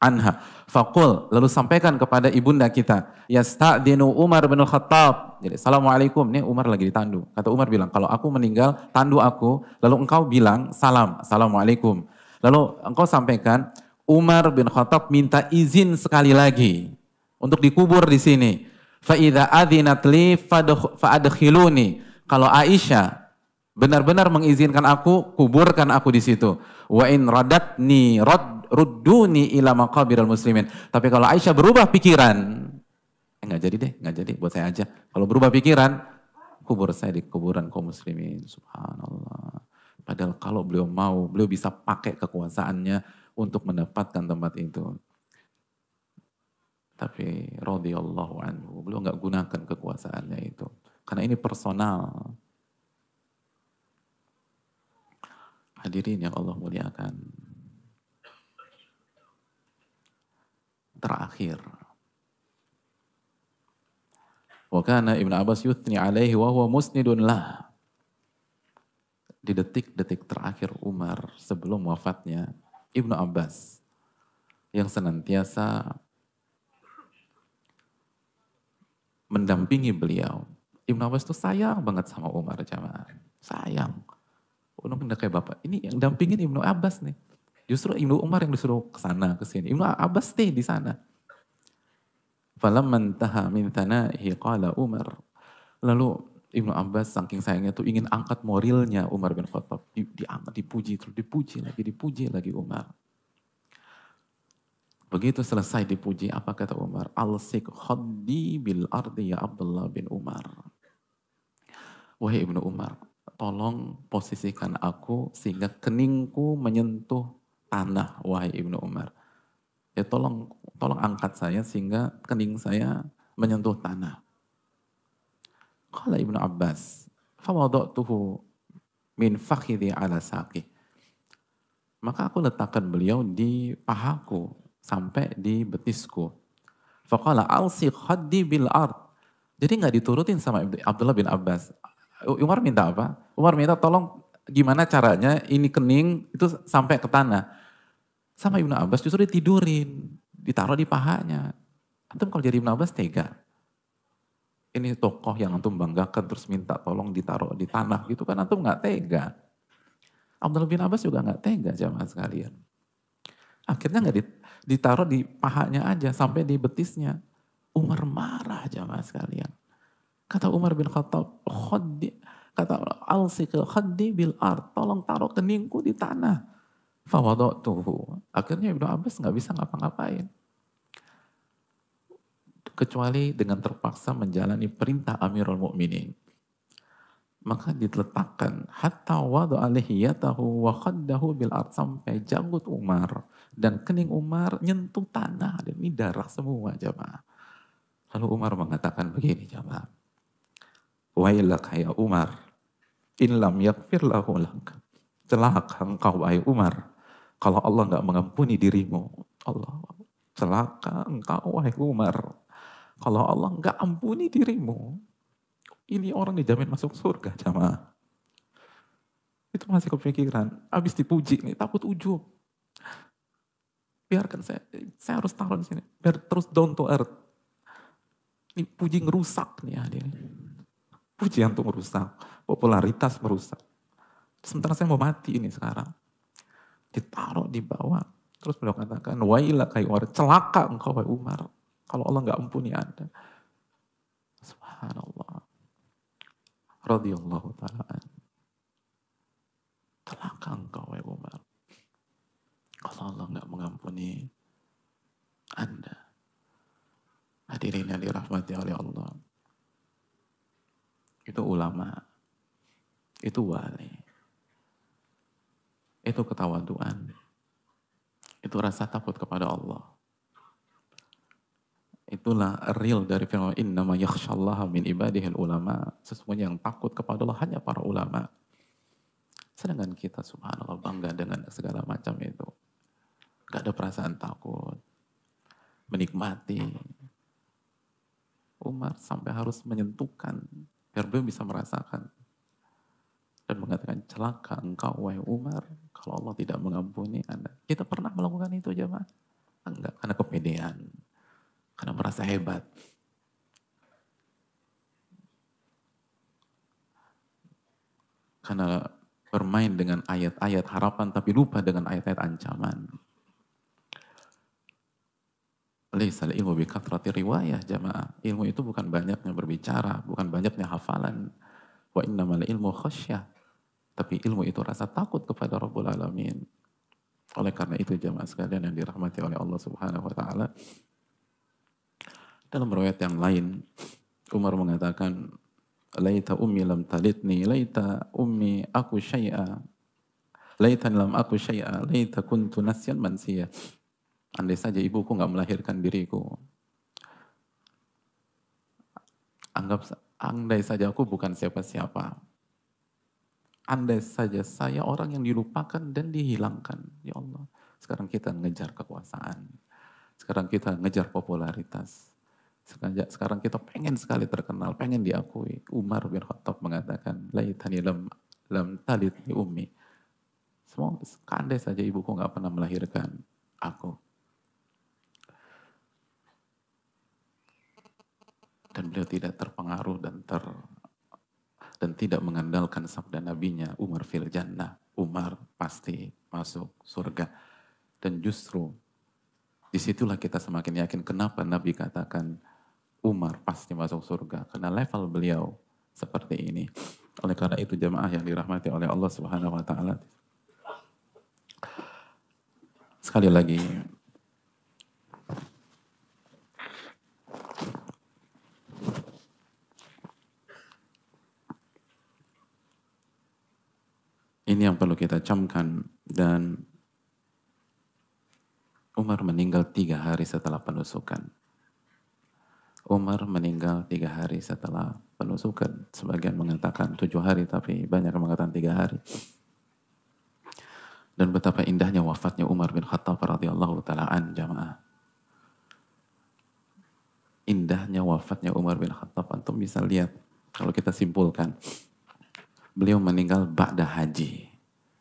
anha. Faqul, lalu sampaikan kepada ibunda kita, yasta'dinu Umar bin Khattab. Jadi assalamualaikum, ini Umar lagi ditandu. Kata Umar bilang, kalau aku meninggal, tandu aku, lalu engkau bilang salam, assalamualaikum. Lalu engkau sampaikan, Umar bin Khattab minta izin sekali lagi untuk dikubur di sini. Fa idza adzinat li fa'adkhiluni. Kalau Aisyah benar-benar mengizinkan aku, kuburkan aku di situ. Wa in radatni rudduni ila maqabiril muslimin. Tapi kalau Aisyah berubah pikiran, enggak jadi deh, enggak jadi, buat saya aja. Kalau berubah pikiran, kubur saya di kuburan kaum muslimin. Subhanallah. Padahal kalau beliau mau, beliau bisa pakai kekuasaannya untuk mendapatkan tempat itu. Tapi radhiyallahu anhu, beliau enggak gunakan kekuasaannya itu. Karena ini personal. Hadirin yang Allah muliakan. Terakhir. Wa kana Ibnu Abbas yuthni alaihi wa huwa musnidun lah. Di detik-detik terakhir Umar sebelum wafatnya, Ibnu Abbas yang senantiasa mendampingi beliau. Ibnu Abbas itu sayang banget sama Umar jamaah. Sayang. Udah kayak bapak. Ini yang dampingin Ibnu Abbas nih. Justru Ibnu Umar yang disuruh ke sana ke sini. Ibnu Abbas stay di sana. Falamma intaha min thana'ihi qala Umar. Lalu Ibnu Abbas saking sayangnya tuh ingin angkat morilnya Umar bin Khattab. Diangkat, dipuji lagi Umar. Begitu selesai dipuji, apa kata Umar? Alsik khaddi bil ardi ya Abdullah bin Umar. Wahai Ibnu Umar, tolong posisikan aku sehingga keningku menyentuh tanah, wahai Ibnu Umar. Ya tolong angkat saya sehingga kening saya menyentuh tanah. Qala Ibnu Abbas, fawadatuhu min fakhidhi ala saqi. Maka aku letakkan beliau di pahaku sampai di betisku. Faqala alsi khaddi bil ard. Jadi nggak diturutin sama Abdullah bin Abbas. Umar minta apa? Umar minta tolong gimana caranya ini kening itu sampai ke tanah. Sama Ibnu Abbas justru ditidurin, ditaruh di pahanya. Antum kalau jadi Ibnu Abbas tega. Ini tokoh yang antum banggakan terus minta tolong ditaruh di tanah gitu kan antum nggak tega. Abdullah bin Abbas juga nggak tega jamaah sekalian. Akhirnya nggak ditaruh di pahanya aja sampai di betisnya. Umar marah jamaah sekalian. Kata Umar bin Khattab, kata alsik khaddi bil ard, tolong taruh keningku di tanah. Fawadatuhu. Akhirnya Ibnu Abbas nggak bisa ngapa-ngapain. Kecuali dengan terpaksa menjalani perintah Amirul Mukminin. Maka diletakkan hatta wadu alihiyatahu wa khaddahu bil ard, sampai janggut Umar dan kening Umar nyentuh tanah dan ini darah semua jamaah. Lalu Umar mengatakan begini jamaah. Wailak ya Umar, in lam yaghfir lahu lak. Celaka engkau wahai Umar, kalau Allah nggak mengampuni dirimu. Allah, celaka engkau wahai Umar, kalau Allah nggak ampuni dirimu. Ini orang dijamin masuk surga jamaah. Itu masih kepikiran. Habis dipuji nih, takut ujub. Biarkan saya harus taruh di sini. Biar terus down to earth. Ini puji ngerusak nih hadirin. Pujian tuh merusak, popularitas merusak. Sementara saya mau mati ini sekarang. Ditaruh di bawah. Terus beliau katakan, wailah kai Umar, celaka engkau wahai Umar. Kalau Allah nggak ampuni Anda. Subhanallah. Radhiyallahu ta'ala. Celaka engkau wahai Umar. Kalau Allah nggak mengampuni Anda. Hadirin yang dirahmati oleh Allah. Itu ulama, itu wali, itu ketawaduan, itu rasa takut kepada Allah. Itulah real dari firman innama yakhshallaha min ibadihil ulama. Sesungguhnya yang takut kepada Allah hanya para ulama. Sedangkan kita subhanallah bangga dengan segala macam itu. Gak ada perasaan takut. Menikmati. Umar sampai harus menyentuhkan biar beliau bisa merasakan. Dan mengatakan, celaka engkau wahai Umar kalau Allah tidak mengampuni Anda. Kita pernah melakukan itu jemaah? Enggak, karena kepedean. Karena merasa hebat. Karena bermain dengan ayat-ayat harapan tapi lupa dengan ayat-ayat ancaman. Laisal ilmu bi kathrati riwayah jamaah. Ilmu itu bukan banyaknya berbicara, bukan banyaknya hafalan. Wa innamal ilmu khasyah. Tapi ilmu itu rasa takut kepada Rabbul Alamin. Oleh karena itu jamaah sekalian yang dirahmati oleh Allah Subhanahu wa taala. Dalam riwayat yang lain, Umar mengatakan, "Laita ummi lam talitni, laita ummi aku syai'a. Laita lam aku syai'a, laita kuntu nasyan mansiya." Andai saja ibuku nggak melahirkan diriku. Andai saja aku bukan siapa-siapa. Andai saja saya orang yang dilupakan dan dihilangkan. Ya Allah, sekarang kita ngejar kekuasaan. Sekarang kita ngejar popularitas. Sekarang kita pengen sekali terkenal, pengen diakui. Umar bin Khattab mengatakan, laitani lam talidni ummi. Semua, andai saja ibuku nggak pernah melahirkan aku. Dan beliau tidak terpengaruh dan tidak mengandalkan sabda nabinya, Umar fil jannah, Umar pasti masuk surga. Dan justru disitulah kita semakin yakin kenapa Nabi katakan Umar pasti masuk surga, karena level beliau seperti ini. Oleh karena itu jamaah yang dirahmati oleh Allah Subhanahu wa taala, sekali lagi ini yang perlu kita camkan. Dan Umar meninggal 3 hari setelah penusukan. Umar meninggal 3 hari setelah penusukan. Sebagian mengatakan 7 hari, tapi banyak yang mengatakan 3 hari. Dan betapa indahnya wafatnya Umar bin Khattab radhiyallahu ta'ala an jamaah. Indahnya wafatnya Umar bin Khattab, antum bisa lihat kalau kita simpulkan. Beliau meninggal ba'da haji.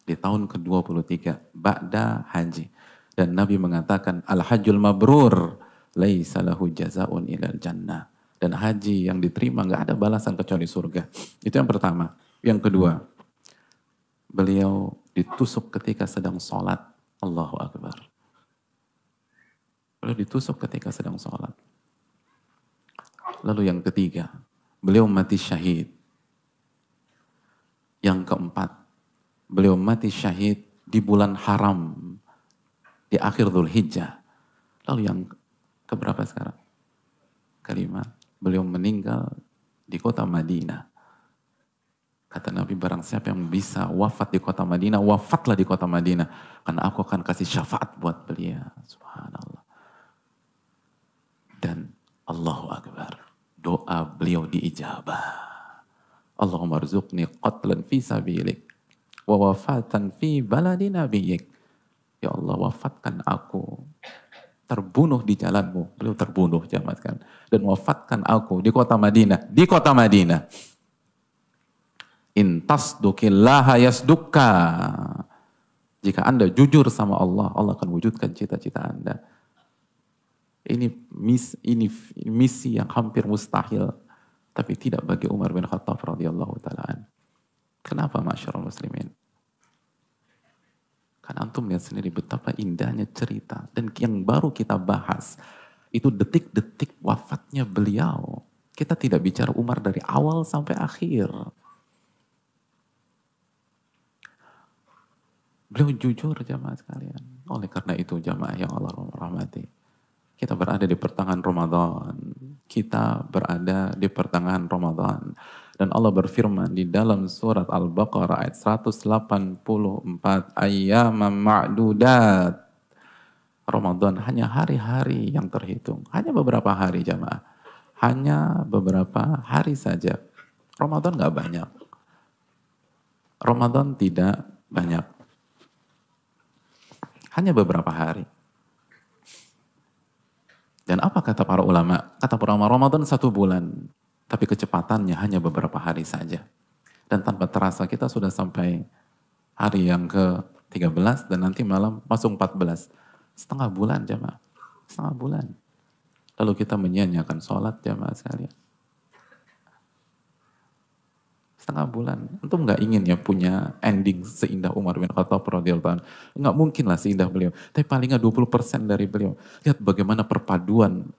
Di tahun ke-23, ba'da haji. Dan Nabi mengatakan, al-hajjul mabrur, laisa lahu jazaun ilal jannah. Dan haji yang diterima gak ada balasan kecuali surga. Itu yang pertama. Yang kedua, beliau ditusuk ketika sedang sholat. Allahu Akbar. Beliau ditusuk ketika sedang sholat. Lalu yang ketiga, beliau mati syahid. Yang keempat, beliau mati syahid di bulan haram, di akhir Dzulhijjah. Lalu yang keberapa sekarang? Kelima, beliau meninggal di kota Madinah. Kata Nabi, barang siapa yang bisa wafat di kota Madinah, wafatlah di kota Madinah. Karena aku akan kasih syafaat buat beliau. Subhanallah. Dan Allahu Akbar, doa beliau diijabah. Allahumma rzuqni qatlan fi sabilik wa wafatan fi baladi nabiyik. Ya Allah, wafatkan aku terbunuh di jalanmu. Beliau terbunuh jamaah kan. Dan wafatkan aku di kota Madinah. Di kota Madinah. In tasduqillaha yasdukka. Jika Anda jujur sama Allah, Allah akan wujudkan cita-cita Anda. Ini misi yang hampir mustahil. Tapi tidak bagi Umar bin Khattab radhiyallahu ta'ala. Kenapa masyarul muslimin? Karena antum lihat sendiri betapa indahnya cerita. Dan yang baru kita bahas, itu detik-detik wafatnya beliau. Kita tidak bicara Umar dari awal sampai akhir. Beliau jujur jamaah sekalian. Oleh karena itu jamaah yang Allah rahmati. Kita berada di pertengahan Ramadan. Kita berada di pertengahan Ramadan. Dan Allah berfirman di dalam surat Al-Baqarah ayat 184. Ayyaman ma'dudat. Ramadan hanya hari-hari yang terhitung. Hanya beberapa hari jamaah. Hanya beberapa hari saja. Ramadan gak banyak. Ramadan tidak banyak, hanya beberapa hari. Dan apa kata para ulama? Kata para ulama, Ramadan 1 bulan, tapi kecepatannya hanya beberapa hari saja. Dan tanpa terasa kita sudah sampai hari yang ke-13 dan nanti malam masuk 14. Setengah bulan jamaah, setengah bulan. Lalu kita menyia-nyiakan sholat jamaah sekalian. Setengah bulan. Antum nggak ingin ya punya ending seindah Umar bin Khattab radhiyallahu anhu. Nggak mungkin lah seindah beliau. Tapi paling nggak 20% dari beliau. Lihat bagaimana perpaduan.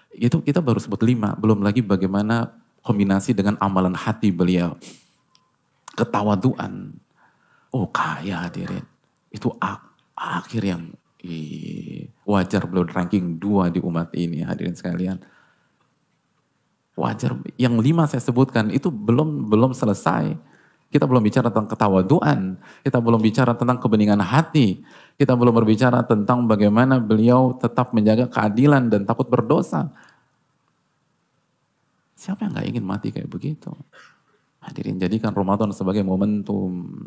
Itu kita baru sebut 5. Belum lagi bagaimana kombinasi dengan amalan hati beliau. Ketawaduan. Oh kaya hadirin. Itu akhir yang wajar beliau ranking 2 di umat ini hadirin sekalian. Wajar, yang 5 saya sebutkan itu belum selesai. Kita belum bicara tentang ketawaduan, kita belum bicara tentang kebeningan hati, kita belum berbicara tentang bagaimana beliau tetap menjaga keadilan dan takut berdosa. Siapa yang gak ingin mati kayak begitu? Hadirin, jadikan Ramadan sebagai momentum.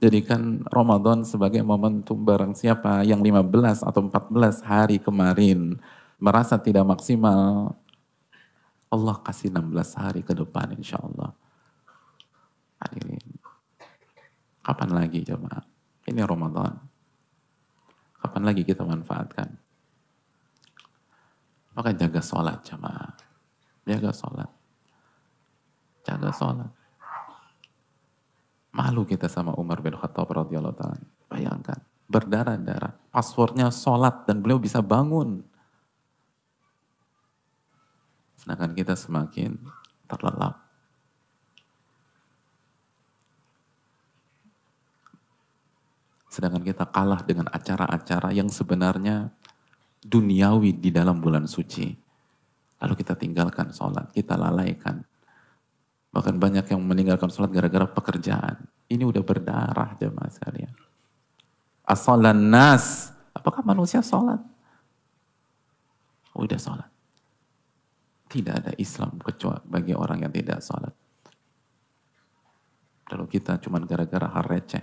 Jadikan Ramadan sebagai momentum. Barang siapa yang 15 atau 14 hari kemarin merasa tidak maksimal, Allah kasih 16 hari ke depan insya Allah. Hadirin. Kapan lagi jemaah? Ini Ramadan. Kapan lagi kita manfaatkan? Maka jaga sholat jemaah. Jaga sholat. Jaga sholat. Malu kita sama Umar bin Khattab radhiyallahu ta'ala. Bayangkan. Berdarah-darah. Passwordnya sholat dan beliau bisa bangun. Sedangkan kita semakin terlelap. Sedangkan kita kalah dengan acara-acara yang sebenarnya duniawi di dalam bulan suci. Lalu kita tinggalkan sholat, kita lalaikan. Bahkan banyak yang meninggalkan sholat gara-gara pekerjaan. Ini udah berdarah jemaah sekalian. As-sholan nas. Apakah manusia sholat? Udah sholat. Tidak ada Islam kecuali bagi orang yang tidak sholat. Lalu kita cuma gara-gara hal receh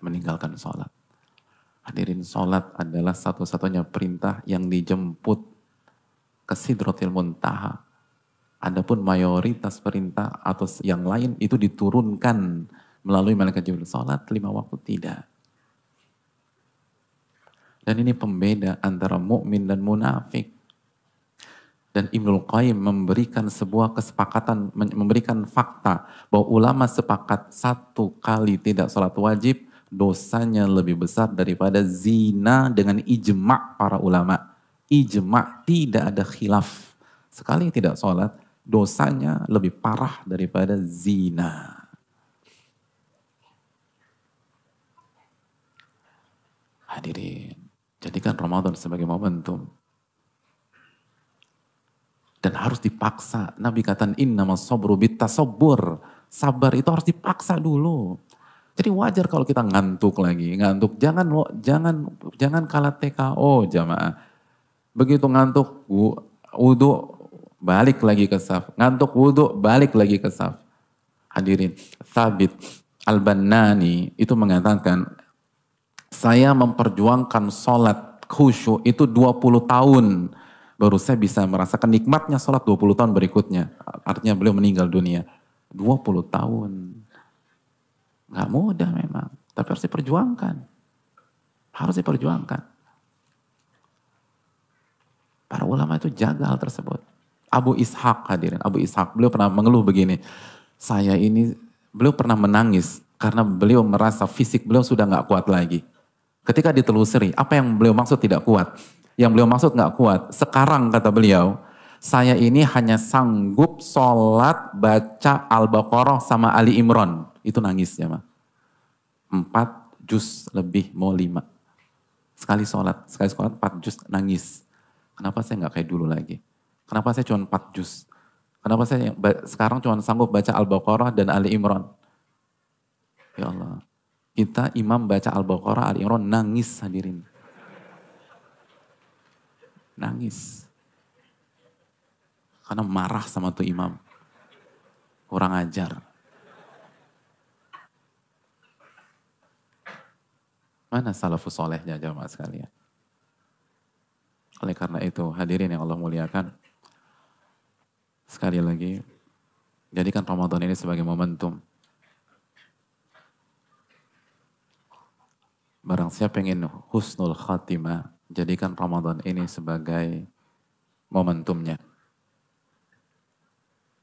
meninggalkan sholat. Hadirin, sholat adalah satu-satunya perintah yang dijemput ke Sidratil Muntaha. Adapun mayoritas perintah atau yang lain itu diturunkan melalui malaikat Jibril. Sholat 5 waktu tidak. Dan ini pembeda antara mukmin dan munafik. Dan Ibnul Qayyim memberikan sebuah kesepakatan, memberikan fakta bahwa ulama sepakat 1 kali tidak sholat wajib, dosanya lebih besar daripada zina dengan ijma' para ulama. Ijma', tidak ada khilaf. Sekali tidak sholat, dosanya lebih parah daripada zina. Hadirin, jadikan Ramadan sebagai momentum. Dan harus dipaksa. Nabi katakan innamas sabru bittasabbur. Sabar itu harus dipaksa dulu. Jadi wajar kalau kita ngantuk lagi, ngantuk. Jangan kalah TKO jamaah. Begitu ngantuk, wudu balik lagi ke saf. Ngantuk wudu balik lagi ke saf. Hadirin, Thabit Al-Bannani itu mengatakan, saya memperjuangkan sholat khusyuk itu 20 tahun. Baru saya bisa merasakan nikmatnya sholat 20 tahun berikutnya. Artinya beliau meninggal dunia. 20 tahun. Gak mudah memang. Tapi harus diperjuangkan. Harus diperjuangkan. Para ulama itu jaga hal tersebut. Abu Ishaq hadirin. Abu Ishaq, beliau pernah mengeluh begini. Beliau pernah menangis. Karena beliau merasa fisik beliau sudah gak kuat lagi. Ketika ditelusuri, apa yang beliau maksud tidak kuat? Yang beliau maksud gak kuat. Sekarang kata beliau, saya ini hanya sanggup sholat baca Al-Baqarah sama Ali Imran. Itu nangis ya mah. 4 juz lebih, mau 5. Sekali sholat 4 juz nangis. Kenapa saya gak kayak dulu lagi? Kenapa saya cuma 4 juz? Kenapa saya sekarang cuma sanggup baca Al-Baqarah dan Ali Imran? Ya Allah. Kita imam baca Al-Baqarah, Ali Imran nangis hadirin. Nangis. Karena marah sama tuh imam. Kurang ajar. Mana salafus solehnya jamaah sekalian? Oleh karena itu, hadirin yang Allah muliakan, sekali lagi, jadikan Ramadan ini sebagai momentum. Barang siapa ingin husnul khatimah, jadikan Ramadan ini sebagai momentumnya.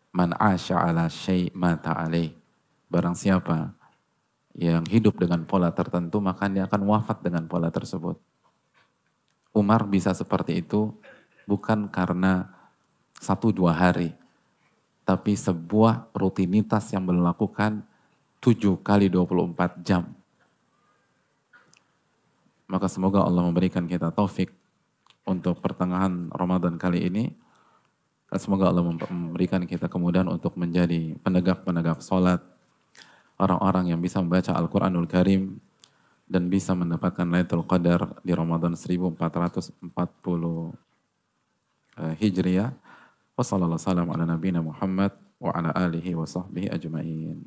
Man asya ala syai' mata alaih. Barang siapa yang hidup dengan pola tertentu, maka dia akan wafat dengan pola tersebut. Umar bisa seperti itu bukan karena 1-2 hari, tapi sebuah rutinitas yang melakukan 7 kali 24 jam. Maka semoga Allah memberikan kita taufik untuk pertengahan Ramadan kali ini. Dan semoga Allah memberikan kita kemudahan untuk menjadi penegak-penegak sholat, orang-orang yang bisa membaca Al-Quranul Karim, dan bisa mendapatkan Lailatul Qadar di Ramadan 1440 Hijriah. Wassalamualaikum ala nabiyina Muhammad wa ala alihi wa sahbihi ajma'in.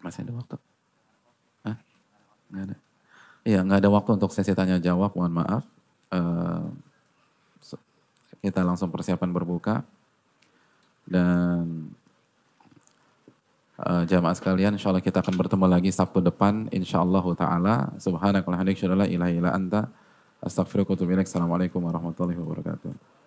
Masih ada waktu? Hah? Nggak ada. Iya, nggak ada waktu untuk sesi tanya jawab, mohon maaf. Kita langsung persiapan berbuka. Dan jamaah sekalian, insya Allah kita akan bertemu lagi Sabtu depan, insya Allah ta'ala. Subhanakallahumma wa bihamdika, asyhadu an la ilaha illa anta, astaghfiruka wa atubu ilaik. Assalamualaikum warahmatullahi wabarakatuh.